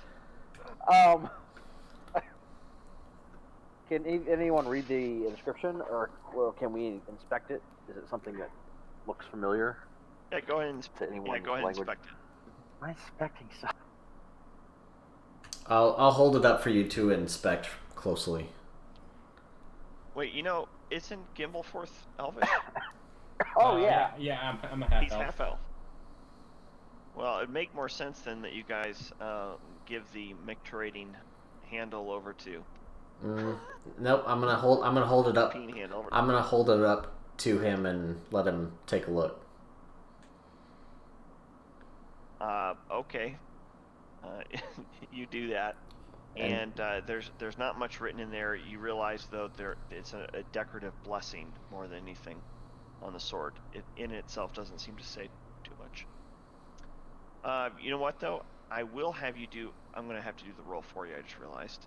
Speaker 4: Can anyone read the inscription, or can we inspect it? Is it something that looks familiar
Speaker 1: Yeah, go ahead and
Speaker 4: to anyone?
Speaker 1: go ahead and inspect it.
Speaker 4: Am I inspecting something?
Speaker 3: I'll hold it up for you to inspect closely.
Speaker 1: Wait, isn't Gimbleforth Elvish?
Speaker 4: Oh yeah.
Speaker 2: Yeah, I'm a half
Speaker 1: He's
Speaker 2: elf.
Speaker 1: half elf. Well, it'd make more sense then that you guys give the micturating handle over to
Speaker 3: Nope. I'm gonna hold it up.
Speaker 1: Peen handle over.
Speaker 3: I'm gonna hold it up to him and let him take a look.
Speaker 1: Okay. You do that, and there's not much written in there. You realize though it's a decorative blessing more than anything on the sword. It in itself doesn't seem to say too much. You know what though? I will have you do. I'm gonna have to do the roll for you. I just realized.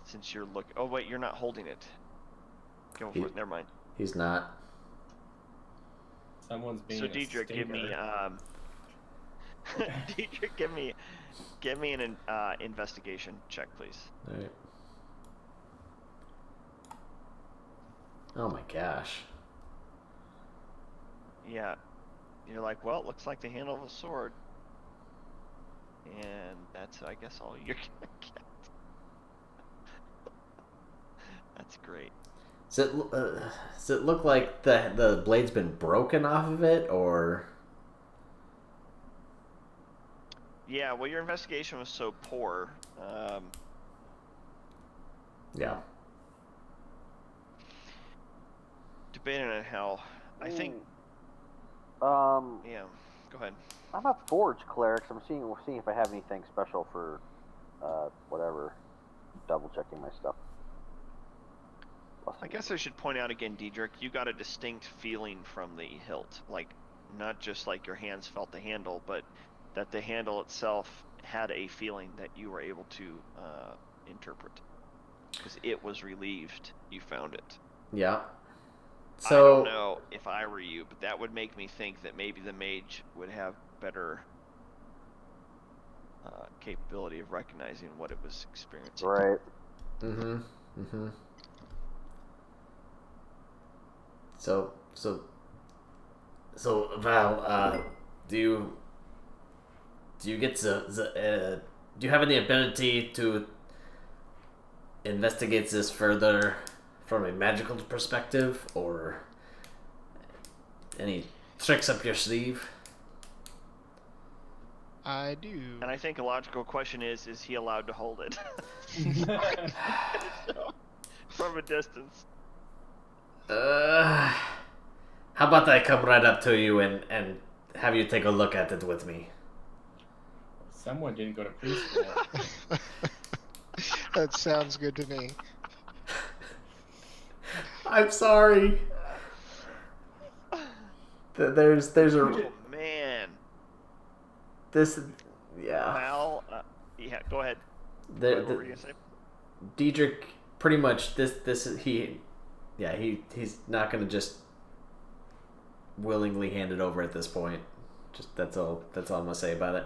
Speaker 1: Since you're looking. Oh wait, you're not holding it. Go
Speaker 3: He-
Speaker 1: for it. Never mind.
Speaker 3: He's not.
Speaker 2: Someone's being
Speaker 1: So
Speaker 2: a
Speaker 1: Diedrich, give me
Speaker 2: stinker.
Speaker 1: Diedrich, give me an investigation check, please.
Speaker 3: All right. Oh my gosh.
Speaker 1: Yeah, you're like, well, it looks like the handle of a sword, and that's, I guess, all you're gonna get. That's great.
Speaker 3: Does it look like the blade's been broken off of it, or?
Speaker 1: Yeah, well, your investigation was so poor.
Speaker 3: Yeah.
Speaker 1: Debating on how. I think.
Speaker 4: Um,
Speaker 1: Yeah. Go ahead.
Speaker 4: I'm a forge cleric. So I'm seeing if I have anything special for, whatever. Double checking my stuff.
Speaker 1: I guess I should point out again, Diedrich, you got a distinct feeling from the hilt. Like, not just like your hands felt the handle, but that the handle itself had a feeling that you were able to interpret. Because it was relieved. You found it.
Speaker 3: Yeah.
Speaker 1: I
Speaker 3: So
Speaker 1: don't know if I were you, but that would make me think that maybe the mage would have better capability of recognizing what it was experiencing.
Speaker 4: Right.
Speaker 3: Mm-hmm. Mm-hmm. So Val, do you get do you have any ability to investigate this further from a magical perspective, or any tricks up your sleeve?
Speaker 6: I do.
Speaker 1: And I think a logical question is he allowed to hold it? From a distance.
Speaker 3: How about I come right up to you and have you take a look at it with me?
Speaker 2: Someone didn't go to preschool.
Speaker 6: That sounds good to me.
Speaker 3: I'm sorry. There's a
Speaker 1: Oh man.
Speaker 3: this yeah.
Speaker 1: Val, yeah, go ahead. What were you gonna say?
Speaker 3: Diedrich pretty much he's not gonna just willingly hand it over at this point. Just that's all I'm gonna say about it.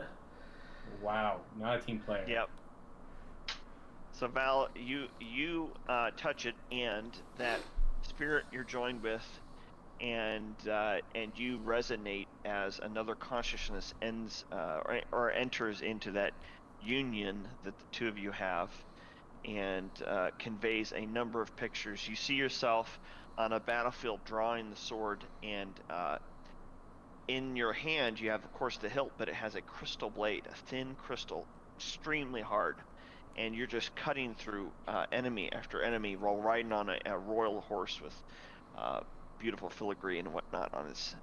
Speaker 2: Wow, not a team player.
Speaker 1: Yep. So Val, you touch it, and that spirit you're joined with, and you resonate as another consciousness ends or enters into that union that the two of you have, and conveys a number of pictures. You see yourself on a battlefield drawing the sword, and in your hand you have, of course, the hilt, but it has a crystal blade, a thin crystal, extremely hard, and you're just cutting through enemy after enemy while riding on a royal horse with beautiful filigree and whatnot on his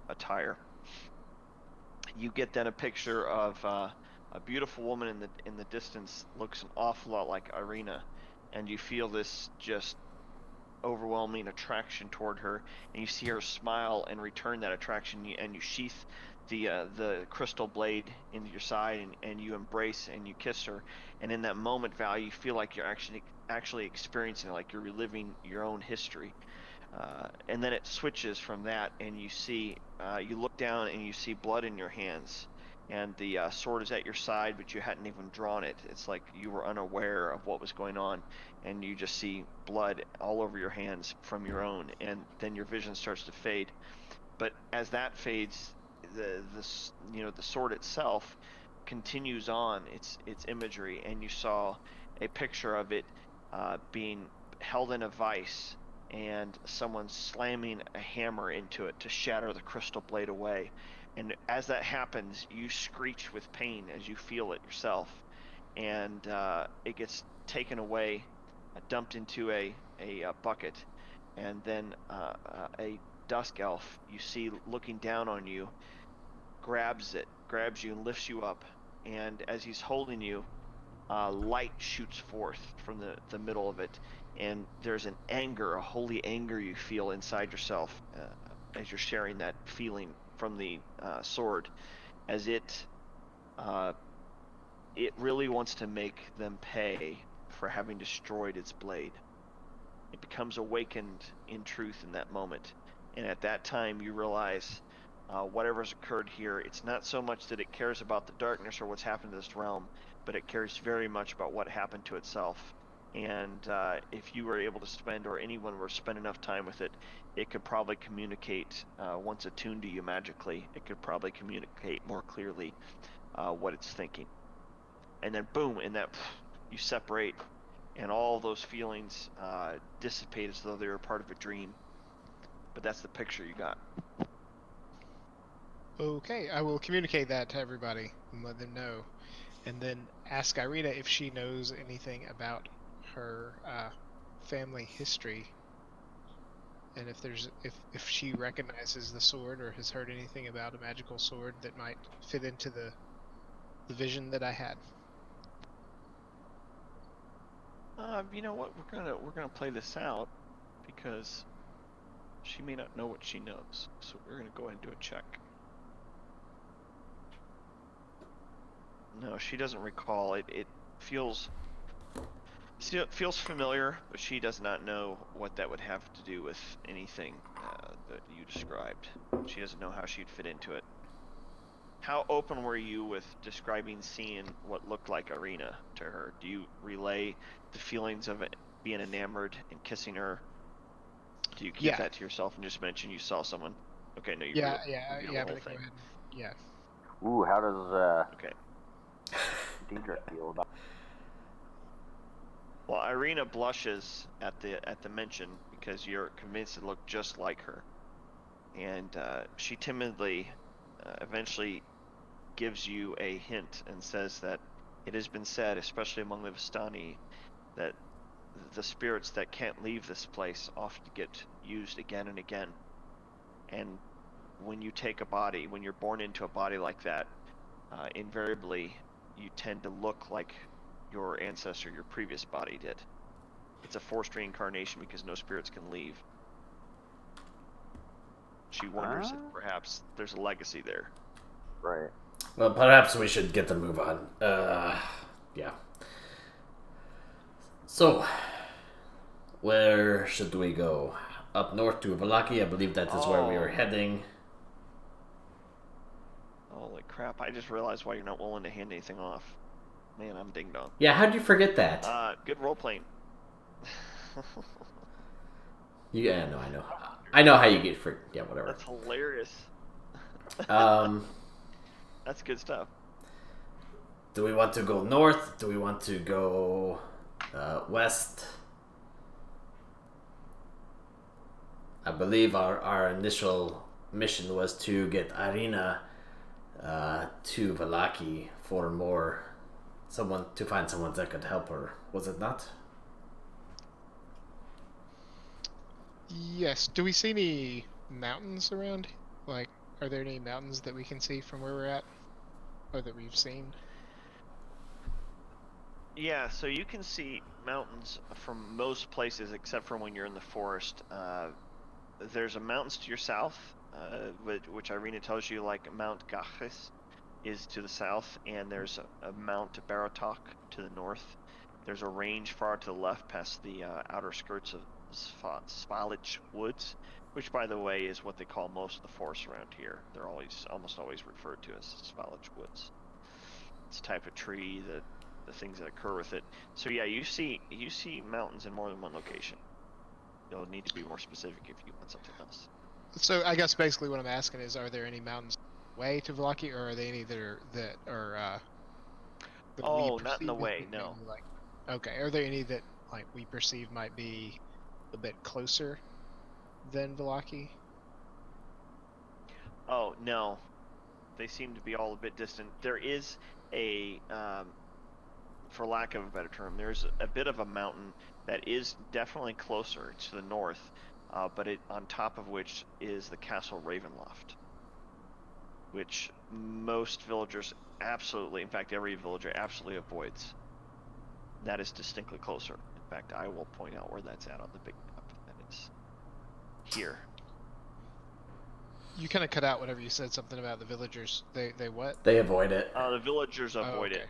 Speaker 1: attire. You get then a picture of a beautiful woman in the distance, looks an awful lot like Irina, and you feel this just overwhelming attraction toward her, and you see her smile and return that attraction, and you sheath the crystal blade into your side, and you embrace and you kiss her, and in that moment, Val, you feel like you're actually experiencing it, like you're reliving your own history. And then it switches from that, and you see, you look down and you see blood in your hands, and the sword is at your side, but you hadn't even drawn it. It's like you were unaware of what was going on, and you just see blood all over your hands from your own, and then your vision starts to fade. But as that fades, the sword itself continues on its imagery, and you saw a picture of it being held in a vice, and someone slamming a hammer into it to shatter the crystal blade away. And as that happens, you screech with pain as you feel it yourself, and it gets taken away, dumped into a bucket, and then a dusk elf you see looking down on you grabs you and lifts you up, and as he's holding you, light shoots forth from the middle of it, and there's an anger, a holy anger you feel inside yourself as you're sharing that feeling from the sword, as it really wants to make them pay for having destroyed its blade. It becomes awakened in truth in that moment. And at that time, you realize whatever's occurred here, it's not so much that it cares about the darkness or what's happened to this realm, but it cares very much about what happened to itself. And if you were able to spend, or anyone were to spend enough time with it, it could probably communicate, once attuned to you magically, it could probably communicate more clearly what it's thinking. And then boom, in that, you separate, and all those feelings dissipate as though they were part of a dream. But that's the picture you got.
Speaker 6: Okay, I will communicate that to everybody and let them know. And then ask Irina if she knows anything about her family history. And if she recognizes the sword or has heard anything about a magical sword that might fit into the vision that I had.
Speaker 1: You know what? We're gonna play this out because she may not know what she knows. So we're gonna go ahead and do a check. No, she doesn't recall. It feels familiar, but she does not know what that would have to do with anything that you described. She doesn't know how she'd fit into it. How open were you with describing seeing what looked like Irina to her? Do you relay the feelings of it, being enamored and kissing her? Do you keep that to yourself and just mention you saw someone? Okay, no, you reveal the whole
Speaker 6: but
Speaker 1: thing.
Speaker 6: go ahead. Yeah.
Speaker 4: Ooh, how does
Speaker 1: Okay.
Speaker 4: Deidre feel about?
Speaker 1: Well, Irina blushes at the mention because you're convinced it looked just like her, and she timidly, eventually, gives you a hint and says that it has been said, especially among the Vistani, that the spirits that can't leave this place often get used again and again. And when you take a body, when you're born into a body like that, invariably you tend to look like your ancestor, your previous body did. It's a forced reincarnation because no spirits can leave. She wonders if perhaps there's a legacy there.
Speaker 4: Right.
Speaker 3: Well, perhaps we should get the move on. Yeah. So, where should we go? Up north to Valaki, I believe that is where we were heading.
Speaker 1: Holy crap, I just realized why you're not willing to hand anything off. Man, I'm ding dong.
Speaker 3: Yeah, how'd you forget that?
Speaker 1: Good role playing.
Speaker 3: Yeah, no, I know. I know how you get for. Yeah, whatever.
Speaker 1: That's hilarious. That's good stuff.
Speaker 3: Do we want to go north? Do we want to go west? I believe our initial mission was to get Irina to Valaki for more to find someone that could help her. Was it not?
Speaker 6: Yes. Do we see any mountains around? Like, are there any mountains that we can see from where we're at? Or that we've seen?
Speaker 1: Yeah, so you can see mountains from most places except for when you're in the forest. There's a mountains to your south, which Irina tells you, like Mount Gachis is to the south, and there's a Mount Baratok to the north. There's a range far to the left past the outer skirts of Svalich Woods, which, by the way, is what they call most of the forests around here. They're almost always referred to as Svalich Woods. It's a type of tree, the things that occur with it. So yeah, you see mountains in more than one location. You'll need to be more specific if you want something else.
Speaker 6: So I guess basically what I'm asking is, are there any mountains way to Valaki, or are there any that are that we
Speaker 1: not in the
Speaker 6: perceive
Speaker 1: way,
Speaker 6: as
Speaker 1: no.
Speaker 6: maybe, like, okay, are there any that like we perceive might be a bit closer than Valaki?
Speaker 1: Oh no, they seem to be all a bit distant. There is a, for lack of a better term, there's a bit of a mountain that is definitely closer to the north, but on top of which is the Castle Ravenloft, which most villagers absolutely, in fact every villager absolutely avoids. That is distinctly closer. In fact, I will point out where that's at on the big map. That is here.
Speaker 6: You kind of cut out whenever you said something about the villagers. They what?
Speaker 3: They avoid it.
Speaker 1: The villagers avoid
Speaker 6: okay.
Speaker 1: it.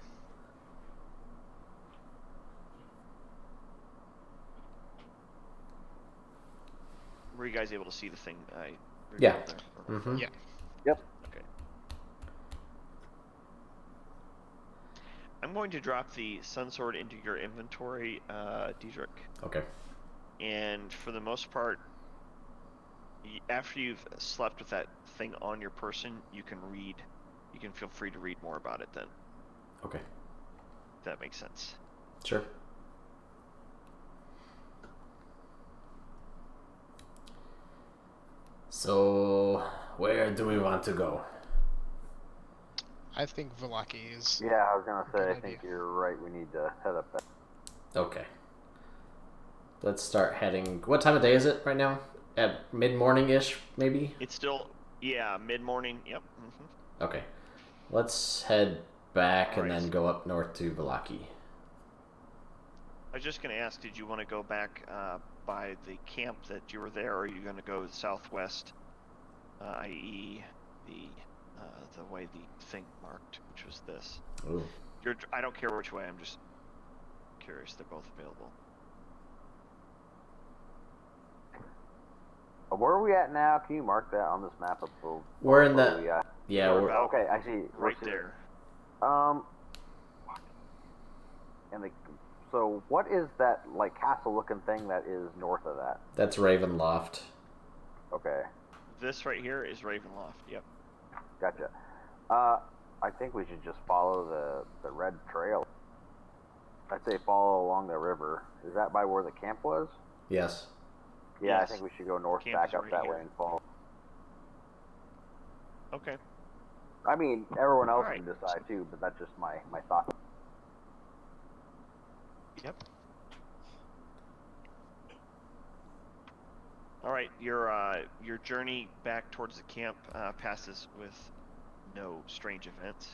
Speaker 1: you guys able to see the thing I
Speaker 3: Yeah.
Speaker 1: revealed there?
Speaker 3: Mm-hmm.
Speaker 6: Yeah.
Speaker 4: Yep.
Speaker 1: Okay. I'm going to drop the Sun Sword into your inventory, Diedrich.
Speaker 3: Okay.
Speaker 1: And for the most part, after you've slept with that thing on your person, you can read. You can feel free to read more about it then.
Speaker 3: Okay.
Speaker 1: If that makes sense.
Speaker 3: Sure. So, where do we want to go?
Speaker 6: I think Velaki is.
Speaker 4: Yeah, I was gonna say.
Speaker 6: Good
Speaker 4: I think
Speaker 6: idea.
Speaker 4: you're right. We need to head up that.
Speaker 3: Okay. Let's start heading. What time of day is it right now? At mid-morning-ish, maybe?
Speaker 1: It's still, yeah, mid-morning. Yep. Mm-hmm.
Speaker 3: Okay. Let's head back and
Speaker 1: Alright.
Speaker 3: then go up north to Velaki.
Speaker 1: I was just going to ask, did you want to go back by the camp that you were there, or are you going to go southwest, i.e. the way the thing marked, which was this?
Speaker 3: Ooh.
Speaker 1: I don't care which way, I'm just curious. They're both available.
Speaker 4: Where are we at now? Can you mark that on this map of Barovia?
Speaker 3: We're in the... Yeah,
Speaker 1: We're
Speaker 3: we're...
Speaker 1: about
Speaker 4: Okay, I see.
Speaker 1: right there.
Speaker 4: And so what is that like castle-looking thing that is north of that?
Speaker 3: That's Ravenloft.
Speaker 4: Okay,
Speaker 1: This right here is Ravenloft. Yep.
Speaker 4: gotcha. I think we should just follow the red trail. I'd say follow along the river. Is that by where the camp was?
Speaker 3: Yes.
Speaker 4: Yeah,
Speaker 1: Yes.
Speaker 4: I think we should go north,
Speaker 1: Camp
Speaker 4: back
Speaker 1: is
Speaker 4: up
Speaker 1: right
Speaker 4: that
Speaker 1: here.
Speaker 4: way and follow.
Speaker 1: Okay.
Speaker 4: I mean, everyone else
Speaker 1: Alright.
Speaker 4: can decide too, but that's just my thought.
Speaker 1: Yep. All right, your journey back towards the camp passes with no strange events.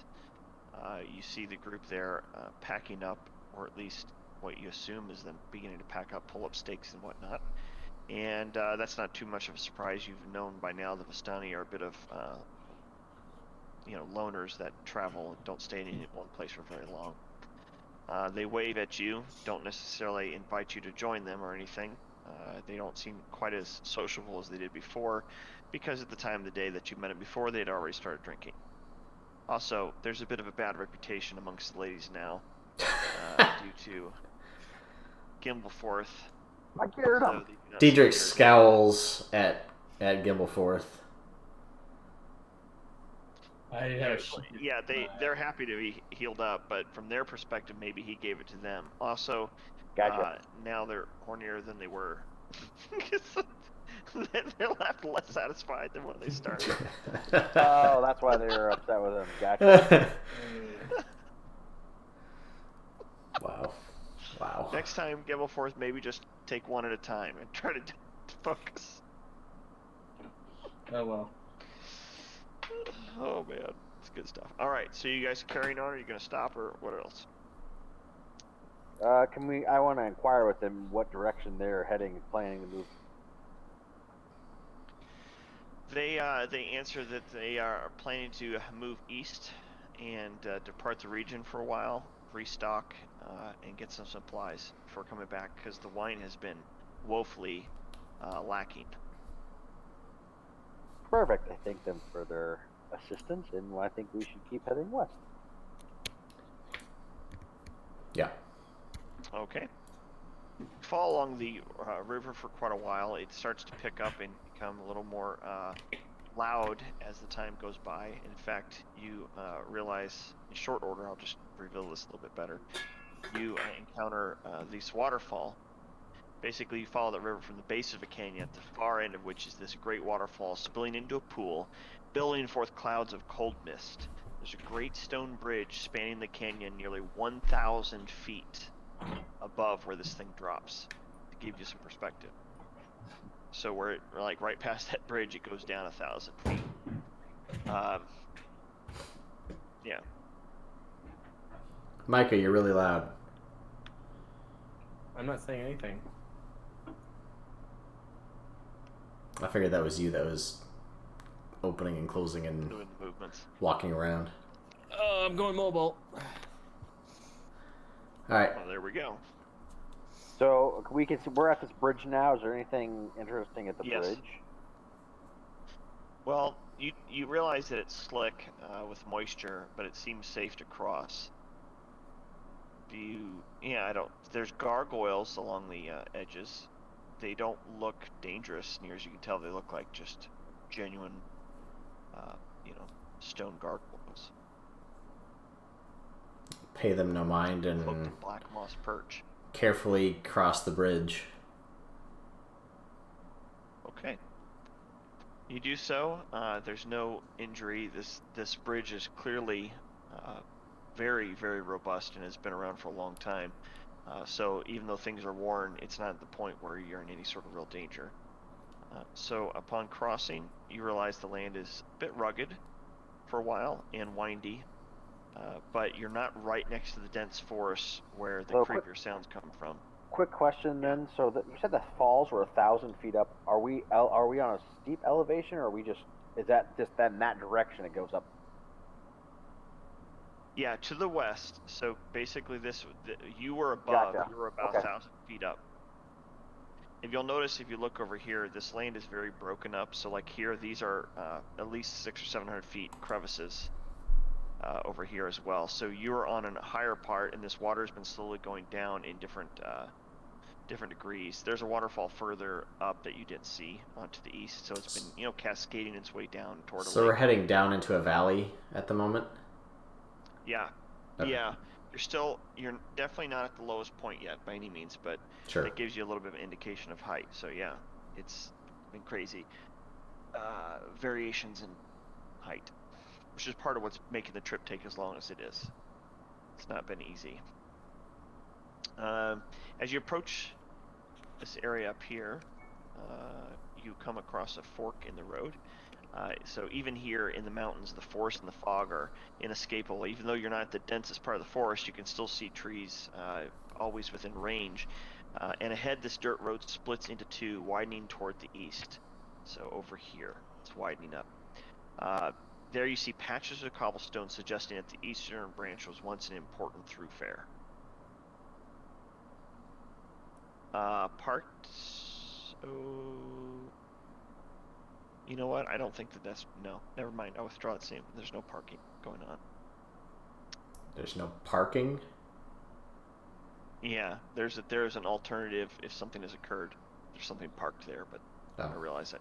Speaker 1: You see the group there packing up, or at least what you assume is them beginning to pack up, pull up stakes and whatnot. And that's not too much of a surprise. You've known by now the Vistani are a bit of, loners that travel and don't stay in one place for very long. They wave at you, don't necessarily invite you to join them or anything. They don't seem quite as sociable as they did before, because at the time of the day that you met them before, they had already started drinking. Also, there's a bit of a bad reputation amongst the ladies now, due to Gimbleforth.
Speaker 4: I cared
Speaker 1: So
Speaker 4: him.
Speaker 1: they do not
Speaker 3: Diedrich
Speaker 1: see her-
Speaker 3: scowls at Gimbleforth.
Speaker 1: Yeah, they're happy to be healed up, but from their perspective, maybe he gave it to them. Also,
Speaker 4: Gotcha.
Speaker 1: now they're hornier than they were. They're left less satisfied than when they started.
Speaker 4: Oh, that's why they were upset with him. Gotcha.
Speaker 3: Wow. Wow.
Speaker 1: Next time, Gimbleforth, maybe just take one at a time and try to focus.
Speaker 2: Oh well.
Speaker 1: Oh man, it's good stuff. All right, so you guys carrying on? Or are you gonna stop, or what else?
Speaker 4: Can we? I want to inquire with them what direction they're heading, planning to move.
Speaker 1: They answer that they are planning to move east and depart the region for a while, restock, and get some supplies before coming back, because the wine has been woefully lacking.
Speaker 4: Perfect. I thank them for their assistance, and I think we should keep heading west.
Speaker 3: Yeah.
Speaker 1: Okay. Fall along the river for quite a while. It starts to pick up and become a little more loud as the time goes by. In fact, you realize in short order, I'll just reveal this a little bit better. You encounter this waterfall. Basically, you follow the river from the base of a canyon, at the far end of which is this great waterfall spilling into a pool, billowing forth clouds of cold mist. There's a great stone bridge spanning the canyon nearly 1,000 feet above where this thing drops, to give you some perspective. So we're like right past that bridge, it goes down 1,000 feet. Yeah.
Speaker 3: Micah, you're really loud.
Speaker 2: I'm not saying anything.
Speaker 3: I figured that was you that was opening and closing and
Speaker 1: Doing the movements.
Speaker 3: walking around.
Speaker 2: I'm going mobile.
Speaker 3: Alright.
Speaker 1: Well, there we go.
Speaker 4: So we can see, we're at this bridge now. Is there anything interesting at the
Speaker 1: Yes.
Speaker 4: bridge?
Speaker 1: Well, you realize that it's slick with moisture, but it seems safe to cross. I don't. There's gargoyles along the edges. They don't look dangerous, near as you can tell. They look like just genuine, stone gargoyles.
Speaker 3: Pay them no mind
Speaker 1: Cloaked
Speaker 3: and
Speaker 1: in black moss perch.
Speaker 3: carefully cross the bridge.
Speaker 1: Okay. You do so. There's no injury. This bridge is clearly very, very robust and has been around for a long time. So even though things are worn, it's not at the point where you're in any sort of real danger. So upon crossing, you realize the land is a bit rugged for a while and windy, but you're not right next to the dense forest where the creepier sounds come from.
Speaker 4: Quick question then. So you said the falls were 1,000 feet up. Are we on a steep elevation, or are we is that just that in that direction it goes up?
Speaker 1: Yeah, to the west. So basically, you were above.
Speaker 4: Gotcha.
Speaker 1: You were about
Speaker 4: Okay.
Speaker 1: 1,000 feet up. If you'll notice, if you look over here, this land is very broken up. So like here, these are at least 600 or 700 feet crevices over here as well. So you're on a higher part, and this water has been slowly going down in different degrees. There's a waterfall further up that you didn't see to the east. So it's been cascading its way down toward a
Speaker 3: So
Speaker 1: lake.
Speaker 3: we're heading down into a valley at the moment?
Speaker 1: Yeah.
Speaker 3: Okay.
Speaker 1: Yeah. You're definitely not at the lowest point yet by any means, but
Speaker 3: Sure.
Speaker 1: that gives you a little bit of indication of height. So yeah, it's been crazy. Variations in height, which is part of what's making the trip take as long as it is. It's not been easy. As you approach this area up here, you come across a fork in the road. So even here in the mountains, the forest and the fog are inescapable. Even though you're not at the densest part of the forest, you can still see trees always within range. And ahead, this dirt road splits into two, widening toward the east. So over here, it's widening up. There you see patches of cobblestone suggesting that the eastern branch was once an important thoroughfare. You know what? I don't think that's... No, never mind. I withdraw that statement. There's no parking going on.
Speaker 3: There's no parking?
Speaker 1: Yeah, there's an alternative if something has occurred. There's something parked there, but I realize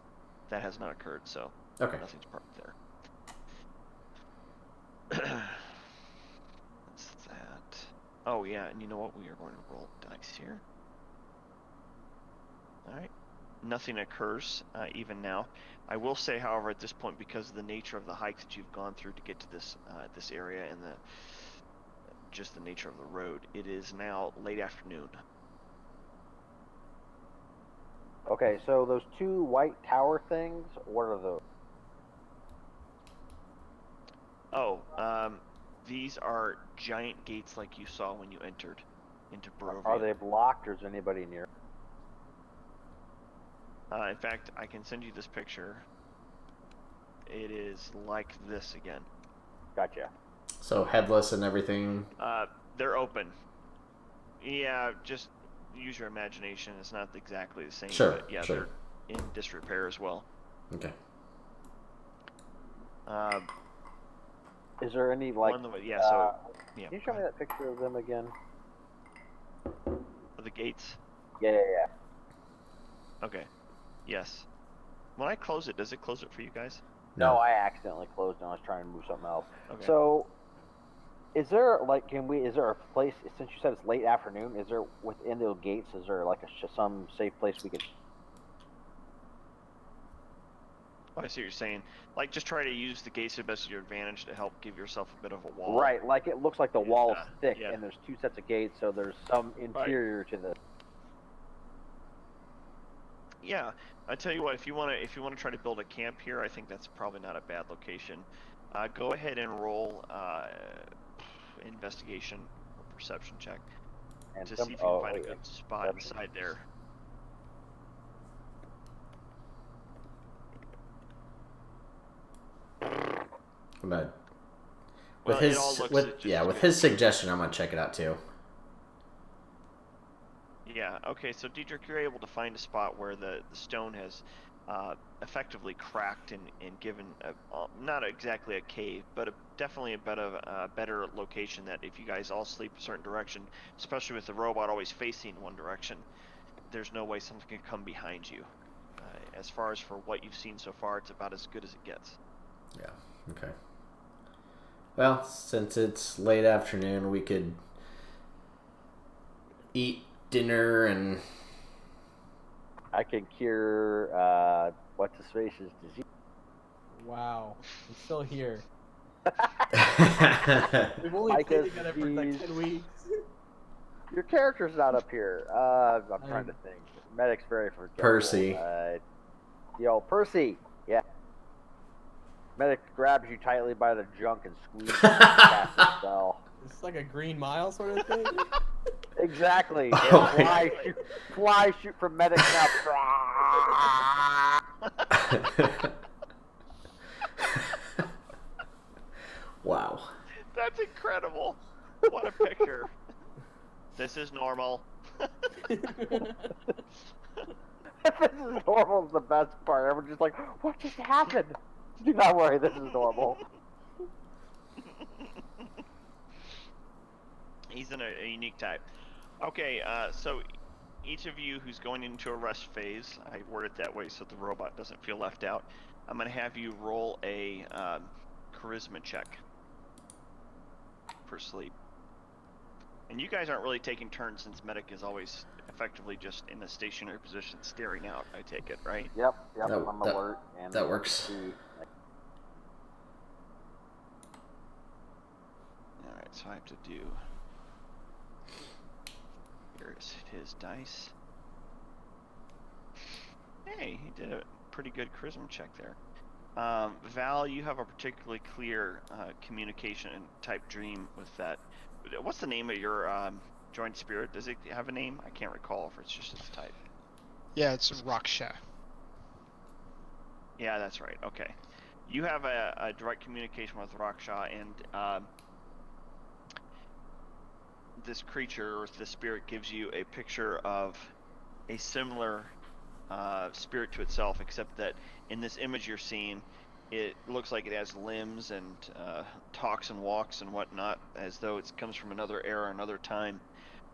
Speaker 1: that has not occurred, so
Speaker 3: Okay.
Speaker 1: nothing's parked there. That's that. Oh yeah, and you know what? We are going to roll dice here. Alright. Nothing occurs, even now. I will say, however, at this point, because of the nature of the hike that you've gone through to get to this area and just the nature of the road, it is now late afternoon.
Speaker 4: Okay, so those two white tower things, what are those?
Speaker 1: Oh, these are giant gates like you saw when you entered into Barovia.
Speaker 4: Are they blocked, or is anybody near?
Speaker 1: In fact, I can send you this picture. It is like this again.
Speaker 4: Gotcha.
Speaker 3: So headless and everything?
Speaker 1: They're open. Yeah, just use your imagination. It's not exactly the same.
Speaker 3: Sure,
Speaker 1: But yeah,
Speaker 3: sure.
Speaker 1: they're in disrepair as well.
Speaker 3: Okay.
Speaker 4: Is there any, like...
Speaker 1: Yeah,
Speaker 4: Can you show me that picture of them again?
Speaker 1: The gates?
Speaker 4: Yeah.
Speaker 1: Okay. Yes. When I close it, does it close it for you guys?
Speaker 4: No, I accidentally closed it. I was trying to move something else.
Speaker 1: Okay.
Speaker 4: So, is there, like, is there a place, since you said it's late afternoon, is there, within those gates, is there, like, some safe place we could...
Speaker 1: Oh, I see what you're saying. Like, just try to use the gates to the best of your advantage to help give yourself a bit of a wall.
Speaker 4: Right, like, it looks like the wall is thick,
Speaker 1: yeah.
Speaker 4: and there's two sets of gates, so there's some interior to this.
Speaker 1: Yeah, I tell you what, if you want to try to build a camp here, I think that's probably not a bad location. Go ahead and roll investigation or perception check
Speaker 4: And
Speaker 1: to see if you can find a good spot inside there.
Speaker 3: But
Speaker 1: Well,
Speaker 3: with
Speaker 1: it all
Speaker 3: his
Speaker 1: looks
Speaker 3: his suggestion, I'm gonna check it out too.
Speaker 1: Yeah, Yeah. Okay. So Diedrich, you're able to find a spot where the stone has effectively cracked and given not exactly a cave, but definitely a better location that if you guys all sleep a certain direction, especially with the robot always facing one direction, there's no way something can come behind you. As far as for what you've seen so far, it's about as good as it gets.
Speaker 3: Yeah. Okay. Well, since it's late afternoon, we could eat dinner and
Speaker 4: I can cure what's his face's disease.
Speaker 7: Wow, I'm still here.
Speaker 3: Percy.
Speaker 7: We've only
Speaker 4: Micah's
Speaker 7: played together for like
Speaker 4: disease.
Speaker 7: 10 weeks.
Speaker 4: Your character's not up here. I'm trying to think. Medic's very forgetful. Yo, Percy. Yeah. Medic grabs you tightly by the junk and squeezes you and casts a spell.
Speaker 7: It's like a Green Mile sort of thing.
Speaker 4: Exactly.
Speaker 3: Oh
Speaker 4: And fly shoot from Medic's mouth.
Speaker 3: Wow.
Speaker 1: That's incredible. What a picture. This is normal.
Speaker 4: This is normal is the best part. Everyone's just like, what just happened? Do not worry, this is normal.
Speaker 1: He's in a unique type. Okay, so each of you who's going into a rest phase, I word it that way so the robot doesn't feel left out. I'm going to have you roll a charisma check for sleep. And you guys aren't really taking turns since Medic is always effectively just in a stationary position staring out, I take it, right?
Speaker 4: Yep, I'm alert. And
Speaker 3: that works.
Speaker 1: Alright, so I have to do... Here's his dice. Hey, he did a pretty good charisma check there. Val, you have a particularly clear communication type dream with that. What's the name of your joint spirit? Does it have a name? I can't recall if it's just its type.
Speaker 6: Yeah, it's Raksha.
Speaker 1: Yeah, that's right. Okay. You have a direct communication with Raksha, and this creature, or this spirit, gives you a picture of a similar spirit to itself, except that in this image you're seeing, it looks like it has limbs and talks and walks and whatnot, as though it comes from another era, another time.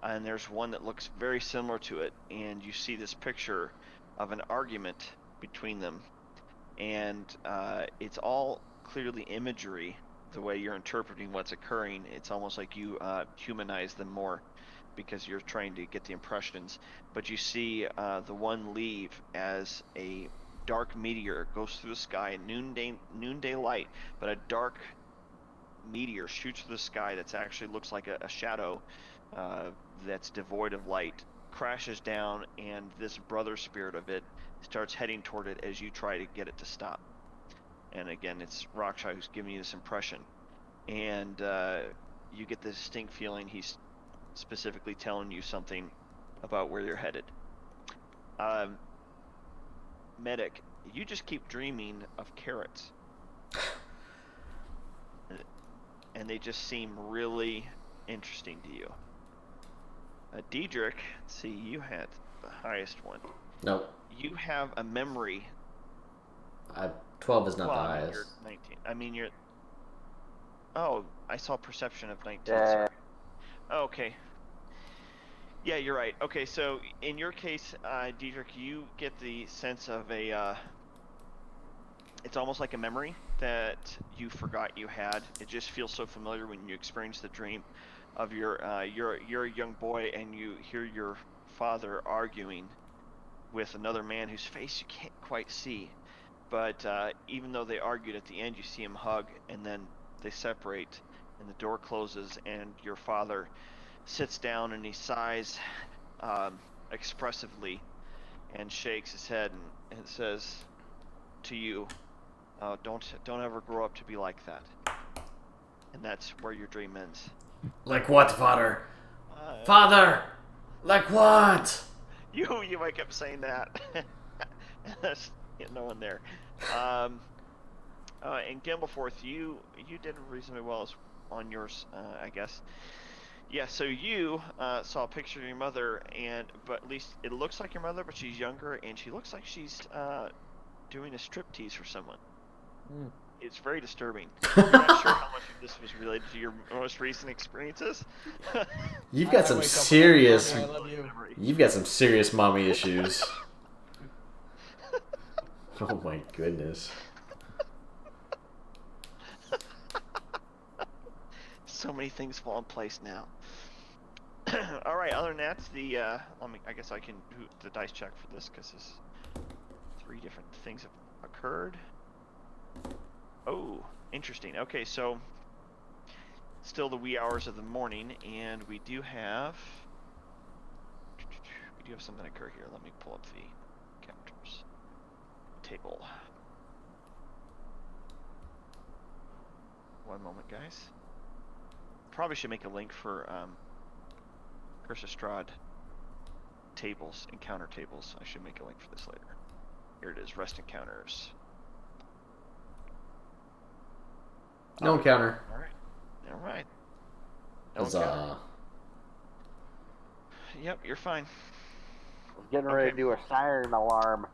Speaker 1: And there's one that looks very similar to it, and you see this picture of an argument between them, and it's all clearly imagery. The way you're interpreting what's occurring, it's almost like you humanize them more because you're trying to get the impressions. But you see the one leave as a dark meteor goes through the sky at noonday light, but a dark meteor shoots through the sky that's actually looks like a shadow that's devoid of light, crashes down, and this brother spirit of it starts heading toward it as you try to get it to stop. And again, it's Raksha who's giving you this impression. And you get the distinct feeling he's specifically telling you something about where you're headed. Medic, you just keep dreaming of carrots. And they just seem really interesting to you. Diedrich, let's see, you had the highest one.
Speaker 3: Nope.
Speaker 1: You have a memory.
Speaker 3: 12 is not
Speaker 1: Well,
Speaker 3: the
Speaker 1: I mean,
Speaker 3: highest.
Speaker 1: you're 19. I mean, you're... Oh, I saw perception of 19.
Speaker 4: Yeah.
Speaker 1: Sorry. Oh, okay. Yeah, you're right. Okay, so in your case, Diedrich, you get the sense of a... it's almost like a memory that you forgot you had. It just feels so familiar when you experience the dream of you're a young boy and you hear your father arguing with another man whose face you can't quite see. But even though they argued at the end, you see him hug, and then they separate, and the door closes, and your father sits down and he sighs expressively and shakes his head and says to you, don't ever grow up to be like that. And that's where your dream ends.
Speaker 3: Like what, father? Father! Like what?
Speaker 1: You wake up saying that. There's no one there. And Gimbleforth, you did reasonably well on yours, I guess. Yeah, so you saw a picture of your mother, but at least it looks like your mother, but she's younger, and she looks like she's doing a striptease for someone.
Speaker 7: Mm.
Speaker 1: It's very disturbing. I'm not sure how much of this was related to your most recent experiences.
Speaker 3: You've got
Speaker 7: I
Speaker 3: some
Speaker 7: wake up with
Speaker 3: serious.
Speaker 7: Mommy, I love you.
Speaker 3: You've got some serious mommy issues. Oh my goodness.
Speaker 1: So many things fall in place now. All right. Other than that, I guess I can do the dice check for this because there's 3 different things have occurred. Oh, interesting. Okay, so still the wee hours of the morning, and we do have something occur here. Let me pull up the characters table. One moment, guys. Probably should make a link for Curse of Strahd tables, encounter tables. I should make a link for this later. Here it is, rest encounters.
Speaker 3: No encounter.
Speaker 1: All right. All right. No
Speaker 3: Huzzah.
Speaker 1: encounter. Yep, you're fine.
Speaker 4: I was getting ready to do a siren alarm.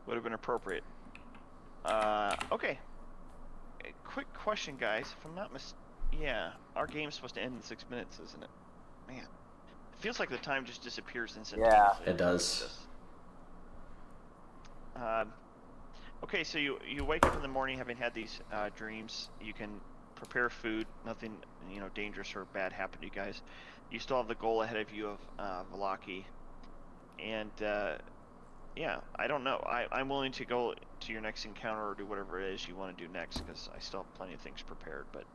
Speaker 1: Would have been appropriate. Okay. A quick question, guys. If I'm not yeah, our game's supposed to end in 6 minutes, isn't it? Man, it feels like the time just disappears instantaneously.
Speaker 3: Yeah, it does.
Speaker 1: Okay, so you wake up in the morning having had these dreams. You can prepare food. Nothing dangerous or bad happened to you guys. You still have the goal ahead of you of Velaki, and yeah, I don't know. I'm willing to go to your next encounter or do whatever it is you want to do next because I still have plenty of things prepared. But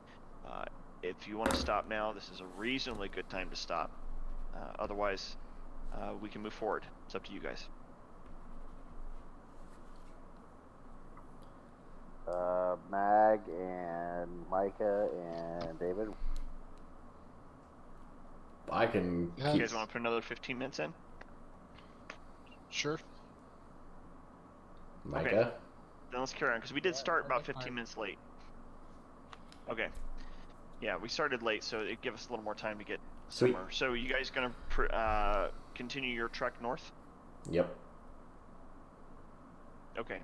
Speaker 1: if you want to stop now, this is a reasonably good time to stop. Otherwise, we can move forward. It's up to you guys.
Speaker 4: Mag and Micah and David.
Speaker 3: I can
Speaker 1: You guys want to put another 15 minutes in?
Speaker 6: Sure.
Speaker 3: Micah.
Speaker 1: Okay. Then let's carry on because we did start about 15 minutes late. Okay. Yeah, we started late, so it gives us a little more time to get
Speaker 3: Sweet.
Speaker 1: somewhere. So you guys gonna continue your trek north?
Speaker 3: Yep.
Speaker 1: Okay.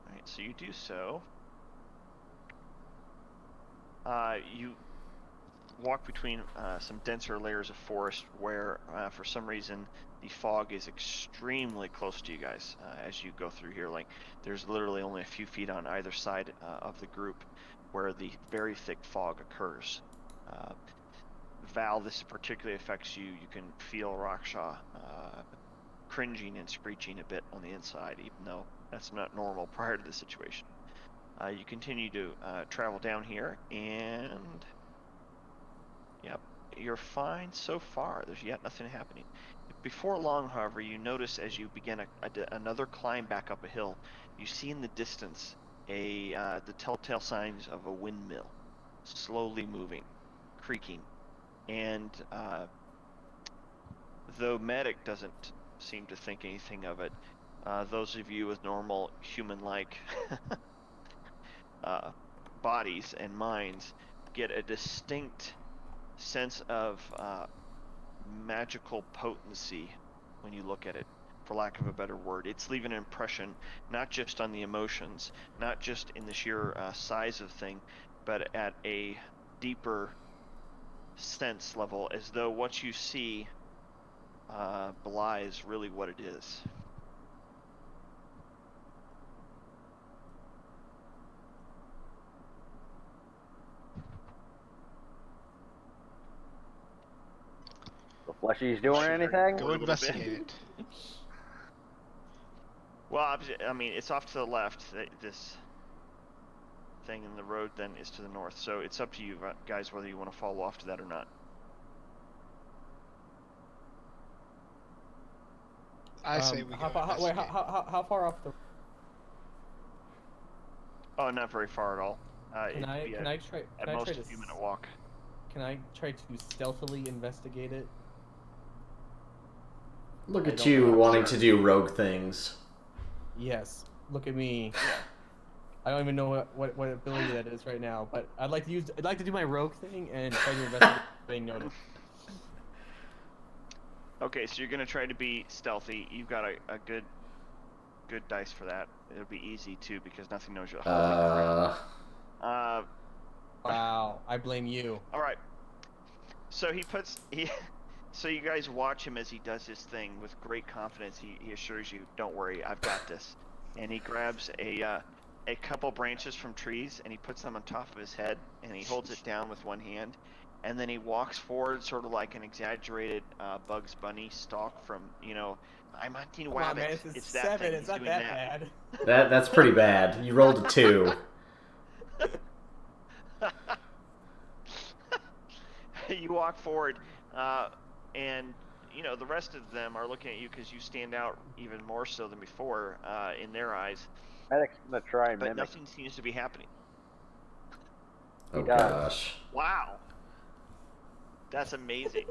Speaker 1: All right, so you do so. You walk between some denser layers of forest where, for some reason, the fog is extremely close to you guys as you go through here. Like, there's literally only a few feet on either side of the group where the very thick fog occurs. Val, this particularly affects you. You can feel Raksha cringing and screeching a bit on the inside, even though that's not normal prior to the situation. You continue to travel down here, and yep, you're fine so far. There's yet nothing happening. Before long, however, you notice as you begin another climb back up a hill, you see in the distance the telltale signs of a windmill, slowly moving, creaking, and though Medic doesn't seem to think anything of it, those of you with normal human-like bodies and minds get a distinct sense of magical potency when you look at it, for lack of a better word. It's leaving an impression not just on the emotions, not just in the sheer size of thing, but at a deeper sense level, as though what you see belies really what it is.
Speaker 4: The fleshy's doing anything?
Speaker 6: Go investigate it.
Speaker 1: Well, I mean, it's off to the left. This thing in the road then is to the north. So it's up to you guys whether you want to follow off to that or not.
Speaker 6: I say we go
Speaker 7: how far off the?
Speaker 1: Oh, not very far at all.
Speaker 7: Can I try?
Speaker 1: At most, a few minute walk.
Speaker 7: Can I try to stealthily investigate it?
Speaker 3: Look
Speaker 7: I
Speaker 3: at
Speaker 7: don't
Speaker 3: you
Speaker 7: know.
Speaker 3: wanting to do rogue things.
Speaker 7: Yes. Look at me. I don't even know what ability that is right now, but I'd like to do my rogue thing and try to investigate being noticed.
Speaker 1: Okay, so you're gonna try to be stealthy. You've got a good dice for that. It'll be easy too because nothing knows you. Holy crap.
Speaker 7: Wow, I blame you.
Speaker 1: All right. So so you guys watch him as he does his thing with great confidence. He assures you, "Don't worry, I've got this." And he grabs a couple branches from trees and he puts them on top of his head and he holds it down with one hand, and then he walks forward, sort of like an exaggerated Bugs Bunny stalk from I'm hunting
Speaker 7: Come on, man,
Speaker 1: rabbits.
Speaker 7: this is
Speaker 1: It's that
Speaker 7: 7.
Speaker 1: thing.
Speaker 7: It's
Speaker 1: He's
Speaker 7: not
Speaker 1: doing
Speaker 7: that
Speaker 1: that.
Speaker 7: bad.
Speaker 3: That's pretty bad. You rolled a 2.
Speaker 1: You walk forward, and the rest of them are looking at you because you stand out even more so than before in their eyes.
Speaker 4: Medic's gonna try and
Speaker 1: But
Speaker 4: mimic.
Speaker 1: nothing seems to be happening.
Speaker 3: Oh
Speaker 4: does.
Speaker 3: gosh.
Speaker 1: Wow, that's amazing.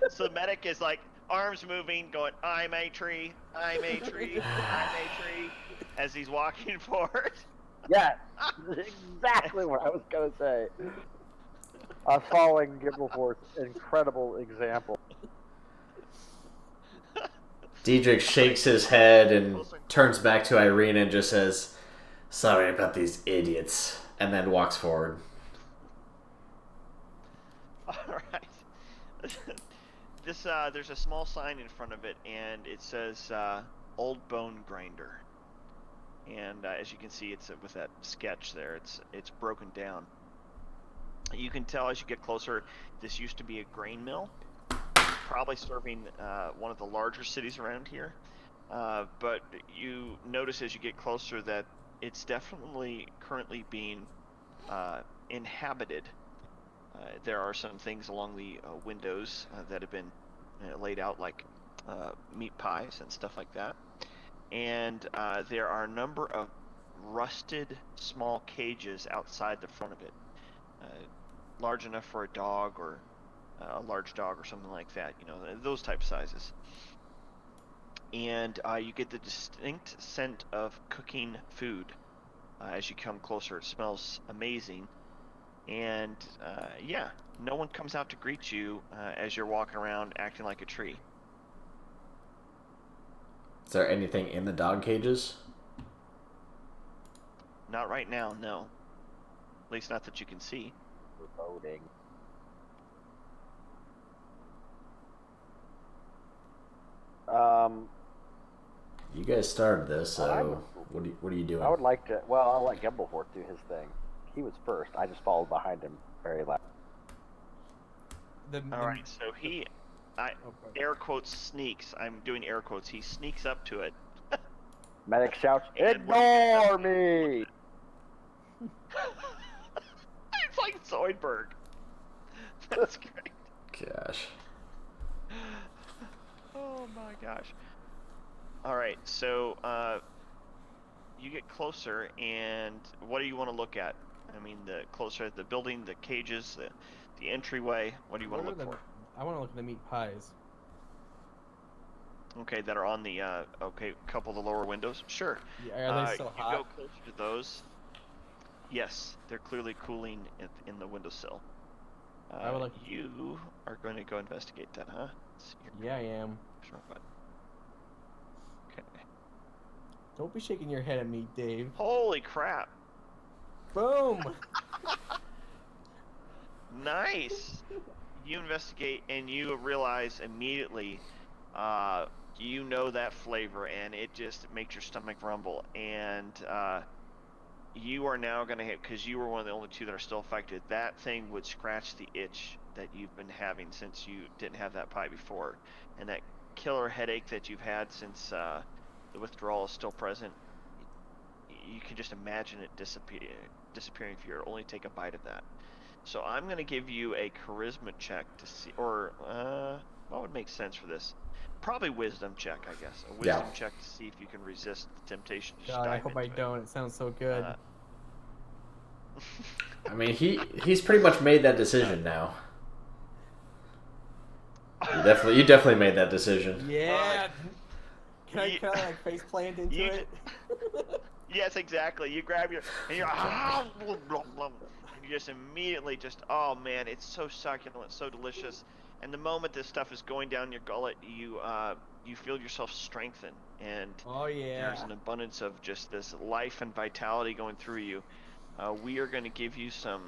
Speaker 1: So the medic is like arms moving, going, "I'm a tree, I'm a tree, I'm a tree," as he's walking forward.
Speaker 4: Yes, exactly what I was gonna say. I was following Gimbleforth's incredible example.
Speaker 3: Diedrich shakes his head and turns back to Irina and just says, "Sorry about these idiots," and then walks forward.
Speaker 1: All right. There's a small sign in front of it, and it says "Old Bone Grinder." And as you can see, it's with that sketch there. It's broken down. You can tell as you get closer, this used to be a grain mill, probably serving one of the larger cities around here. But you notice as you get closer that it's definitely currently being inhabited. There are some things along the windows that have been laid out, like meat pies and stuff like that. And there are a number of rusted small cages outside the front of it, large enough for a dog or a large dog or something like that, those type sizes. And you get the distinct scent of cooking food as you come closer. It smells amazing. And yeah, no one comes out to greet you as you're walking around acting like a tree.
Speaker 3: Is there anything in the dog cages?
Speaker 1: Not right now, no. At least not that you can see.
Speaker 4: We're voting.
Speaker 3: You guys started this, so what are you doing?
Speaker 4: I would like to. Well, I'll let Gimbleforth do his thing. He was first. I just followed behind him very loud.
Speaker 1: All right, so he, air quotes, sneaks. I'm doing air quotes. He sneaks up to it.
Speaker 4: Medic shouts,
Speaker 1: And
Speaker 4: "Ignore me!"
Speaker 1: It's like Zoidberg. That's great.
Speaker 3: Gosh.
Speaker 1: Oh my gosh. All right, so you get closer, and what do you want to look at? I mean, the closer the building, the cages, the entryway. What do you want to look for?
Speaker 7: I want to look at the meat pies.
Speaker 1: Okay, that are on the couple of the lower windows. Sure.
Speaker 7: Yeah, are they still
Speaker 1: you
Speaker 7: hot?
Speaker 1: go closer to those. Yes, they're clearly cooling in the windowsill.
Speaker 7: I would like to-
Speaker 1: You are going to go investigate that, huh? Let's see here.
Speaker 7: Yeah, I am.
Speaker 1: Sure, bud. Okay.
Speaker 7: Don't be shaking your head at me, Dave.
Speaker 1: Holy crap!
Speaker 7: Boom!
Speaker 1: Nice. You investigate and you realize immediately, you know that flavor, and it just makes your stomach rumble. And you are now going to hit, because you were one of the only two that are still affected. That thing would scratch the itch that you've been having since you didn't have that pie before, and that killer headache that you've had since the withdrawal is still present. You can just imagine it disappearing if you only take a bite of that. So I'm going to give you a charisma check to see, or what would make sense for this? Probably wisdom check, I guess. A wisdom check to see if you can resist the temptation to just
Speaker 7: God, I
Speaker 1: dive
Speaker 7: hope I
Speaker 1: into it.
Speaker 7: don't. It sounds so good.
Speaker 3: I mean, he's pretty much made that decision now. You definitely made that decision.
Speaker 7: Yeah. Can I like face plant into
Speaker 1: you
Speaker 7: it?
Speaker 1: Yes, exactly. You grab your and you're and you just immediately just oh man, it's so succulent, so delicious. And the moment this stuff is going down your gullet, you feel yourself strengthen, and
Speaker 7: Oh yeah.
Speaker 1: there's an abundance of just this life and vitality going through you. We are going to give you some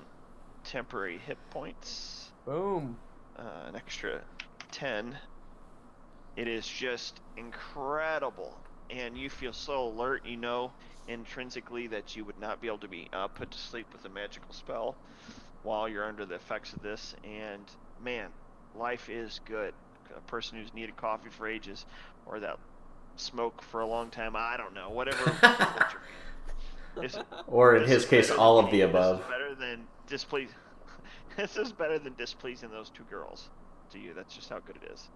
Speaker 1: temporary hit points,
Speaker 7: Boom.
Speaker 1: an extra 10. It is just incredible, and you feel so alert. You know intrinsically that you would not be able to be put to sleep with a magical spell while you're under the effects of this. And man, life is good. A person who's needed coffee for ages, or that smoke for a long time. I don't know. Whatever floats your fancy.
Speaker 3: Or in
Speaker 1: This
Speaker 3: his
Speaker 1: is
Speaker 3: case,
Speaker 1: better
Speaker 3: all
Speaker 1: than
Speaker 3: of the above.
Speaker 1: This is better than displeasing. This is better than displeasing those two girls to you. That's just how good it is.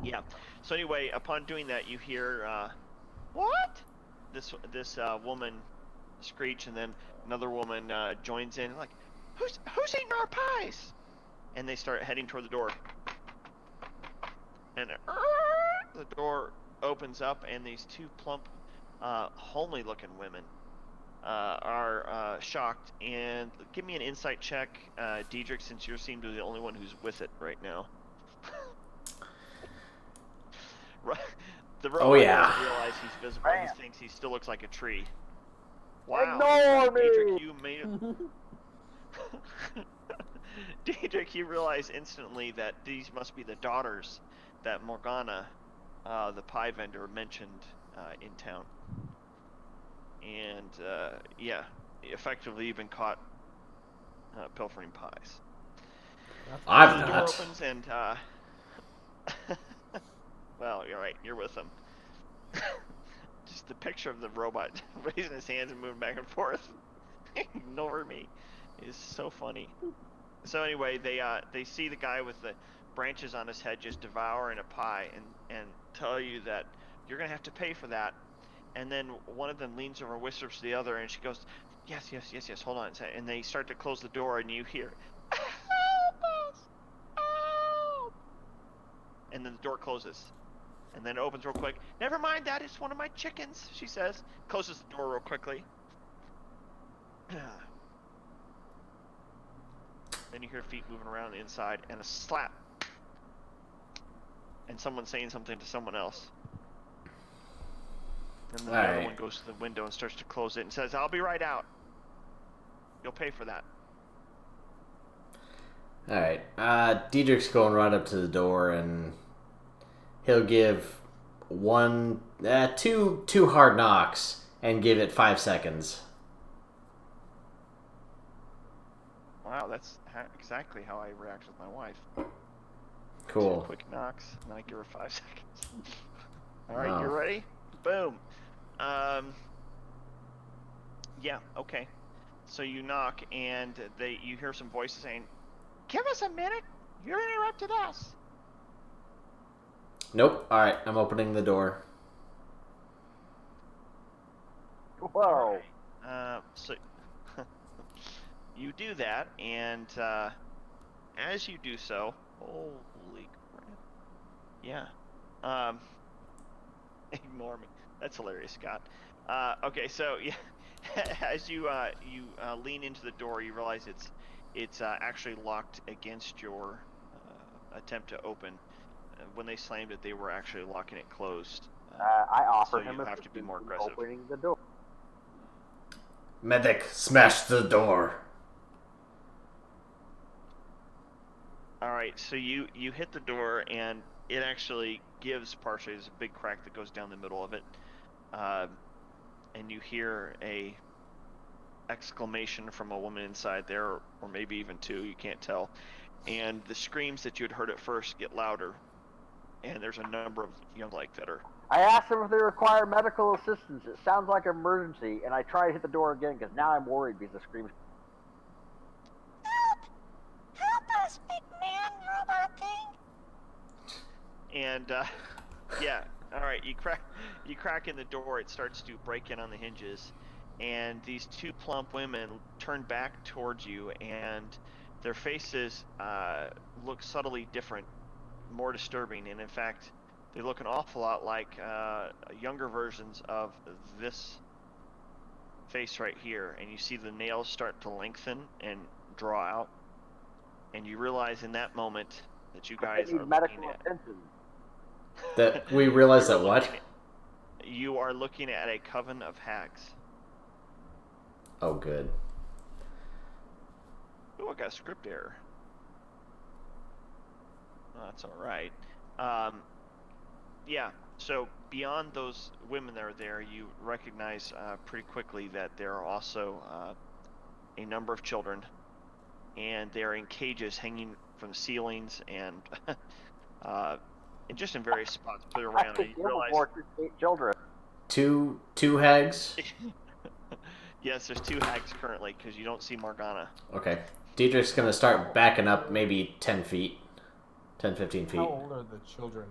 Speaker 1: Yeah. So anyway, upon doing that, you hear what? This woman screech, and then another woman joins in, like, who's eating our pies? And they start heading toward the door. And the door opens up, and these two plump, homely-looking women are shocked. And give me an insight check, Diedrich, since you seem to be the only one who's with it right now. Right. The robot
Speaker 3: Oh, yeah.
Speaker 1: doesn't realize he's visible.
Speaker 4: Man.
Speaker 1: He thinks he still looks like a tree. Wow.
Speaker 4: Ignore me!
Speaker 1: Diedrich, you made it. Diedrich, you realize instantly that these must be the daughters that Morgana, the pie vendor, mentioned in town. And yeah, effectively you've been caught pilfering pies.
Speaker 3: I'm
Speaker 1: The door
Speaker 3: not.
Speaker 1: opens and well, you're right. You're with them. Just the picture of the robot raising his hands and moving back and forth, ignore me, is so funny. So anyway, they see the guy with the branches on his head just devouring a pie, and tell you that you're gonna have to pay for that. And then one of them leans over, whispers to the other, and she goes, "Yes, hold on." And they start to close the door, and you hear, "Help us! Help!" And then the door closes. And then it opens real quick. "Never mind that, it's one of my chickens," she says. Closes the door real quickly. Then you hear feet moving around the inside, and a slap. And someone saying something to someone else. And then the other one goes to the window and starts to close it and says, "I'll be right out. You'll pay for that."
Speaker 3: Alright. Diedrich's going right up to the door, and he'll give two hard knocks and give it 5 seconds.
Speaker 1: Wow, that's exactly how I react with my wife.
Speaker 3: Cool.
Speaker 1: 2 quick knocks, and then I give her 5 seconds. All right,
Speaker 3: Wow.
Speaker 1: you ready? Boom. Yeah, okay. So you knock, and you hear some voices saying, "Give us a minute. You interrupted us."
Speaker 3: Nope. Alright, I'm opening the door.
Speaker 4: Whoa.
Speaker 1: So you do that, and as you do so, holy crap. Yeah. Ignore me. That's hilarious, Scott. Okay, so yeah, as you lean into the door, you realize it's actually locked against your attempt to open. When they slammed it, they were actually locking it closed.
Speaker 4: I offer
Speaker 1: so
Speaker 4: him
Speaker 1: you have to be
Speaker 4: assistance
Speaker 1: more
Speaker 4: in
Speaker 1: aggressive.
Speaker 4: opening the door.
Speaker 3: Medic, smash the door.
Speaker 1: All right, so you hit the door, and it actually gives partially. There's a big crack that goes down the middle of it, and you hear a exclamation from a woman inside there, or maybe even two. You can't tell. And the screams that you had heard at first get louder, and there's a number of that are.
Speaker 4: I asked them if they require medical assistance. It sounds like an emergency, and I try to hit the door again because now I'm worried because the screams.
Speaker 5: Help us, big man, robot thing!
Speaker 1: And yeah, all right. You crack in the door. It starts to break in on the hinges, and these two plump women turn back towards you, and their faces look subtly different, more disturbing, and in fact, They look an awful lot like younger versions of this face right here, and you see the nails start to lengthen and draw out, and you realize in that moment that you guys
Speaker 4: need
Speaker 1: are
Speaker 4: medical
Speaker 1: looking at.
Speaker 4: attention.
Speaker 3: That we realize
Speaker 1: You're
Speaker 3: that what?
Speaker 1: looking You are looking at a coven of hags.
Speaker 3: Oh, good.
Speaker 1: Oh, I got a script error. Oh, that's all right. Yeah, so beyond those women that are there, you recognize pretty quickly that there are also a number of children, and they're in cages hanging from the ceilings and just in various spots put around. And you realize,
Speaker 4: 8 children.
Speaker 3: Two hags.
Speaker 1: yes, there's 2 hags currently because you don't see Morgana.
Speaker 3: Okay. Diedrich's gonna start backing up maybe 10 feet. 10, 15 feet.
Speaker 7: How old are the children?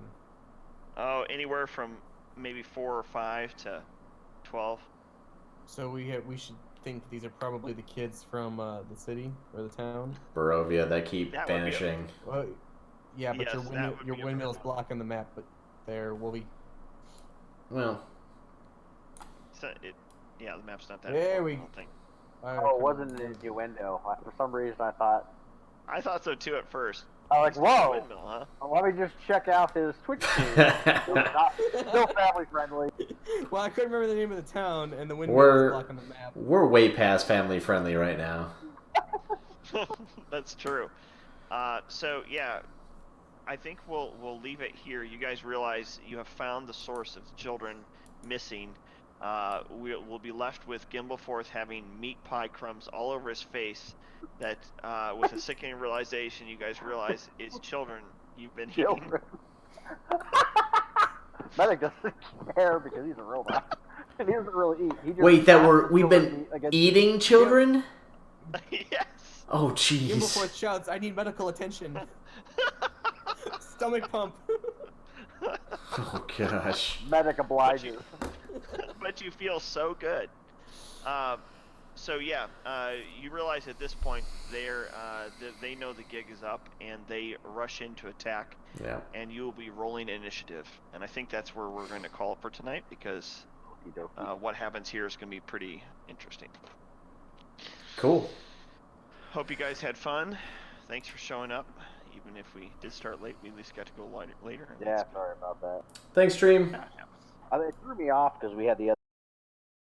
Speaker 1: Oh, anywhere from maybe 4 or 5 to 12.
Speaker 7: So we should think these are probably the kids from the city or the town.
Speaker 3: Barovia that keep
Speaker 1: That would be
Speaker 3: vanishing.
Speaker 7: Well, yeah, but
Speaker 1: Yes, that would
Speaker 7: your
Speaker 1: be a
Speaker 7: windmill's
Speaker 1: miracle.
Speaker 7: blocking the map. But there, will we?
Speaker 3: Well,
Speaker 1: So yeah, the map's not that
Speaker 7: There
Speaker 1: important,
Speaker 7: we-
Speaker 1: I don't think.
Speaker 4: Oh, it wasn't an innuendo. For some reason, I thought.
Speaker 1: I thought so too at first.
Speaker 4: I was like,
Speaker 1: It's just a
Speaker 4: whoa.
Speaker 1: windmill, huh?
Speaker 4: Let me just check out his Twitch stream. Still family friendly.
Speaker 7: Well, I couldn't remember the name of the town, and the windmill
Speaker 3: We're-
Speaker 7: was blocking the map.
Speaker 3: we're way past family friendly right now.
Speaker 1: That's true. So yeah, I think we'll leave it here. You guys realize you have found the source of the children missing. We'll be left with Gimbleforth having meat pie crumbs all over his face. That with a sickening realization, you guys realize it's children you've been eating.
Speaker 4: Children. Medic doesn't care because he's a robot. And he doesn't really eat. He just
Speaker 3: Wait, that
Speaker 4: blasts
Speaker 3: we've
Speaker 4: children
Speaker 3: been
Speaker 4: against-
Speaker 3: eating children?
Speaker 1: Yes.
Speaker 3: Oh, jeez.
Speaker 7: Gimbleforth shouts, "I need medical attention." Stomach pump.
Speaker 3: Oh, gosh.
Speaker 4: Medic obliges.
Speaker 1: But you feel so good. So yeah, you realize at this point they know the gig is up and they rush in to attack,
Speaker 3: Yeah.
Speaker 1: and you will be rolling initiative. And I think that's where we're going to call it for tonight because what happens here is going to be pretty interesting.
Speaker 3: Cool.
Speaker 1: Hope you guys had fun. Thanks for showing up. Even if we did start late, we at least got to go later.
Speaker 4: Yeah, sorry about that.
Speaker 3: Thanks, stream.
Speaker 1: Yeah.
Speaker 4: It threw me off because we had the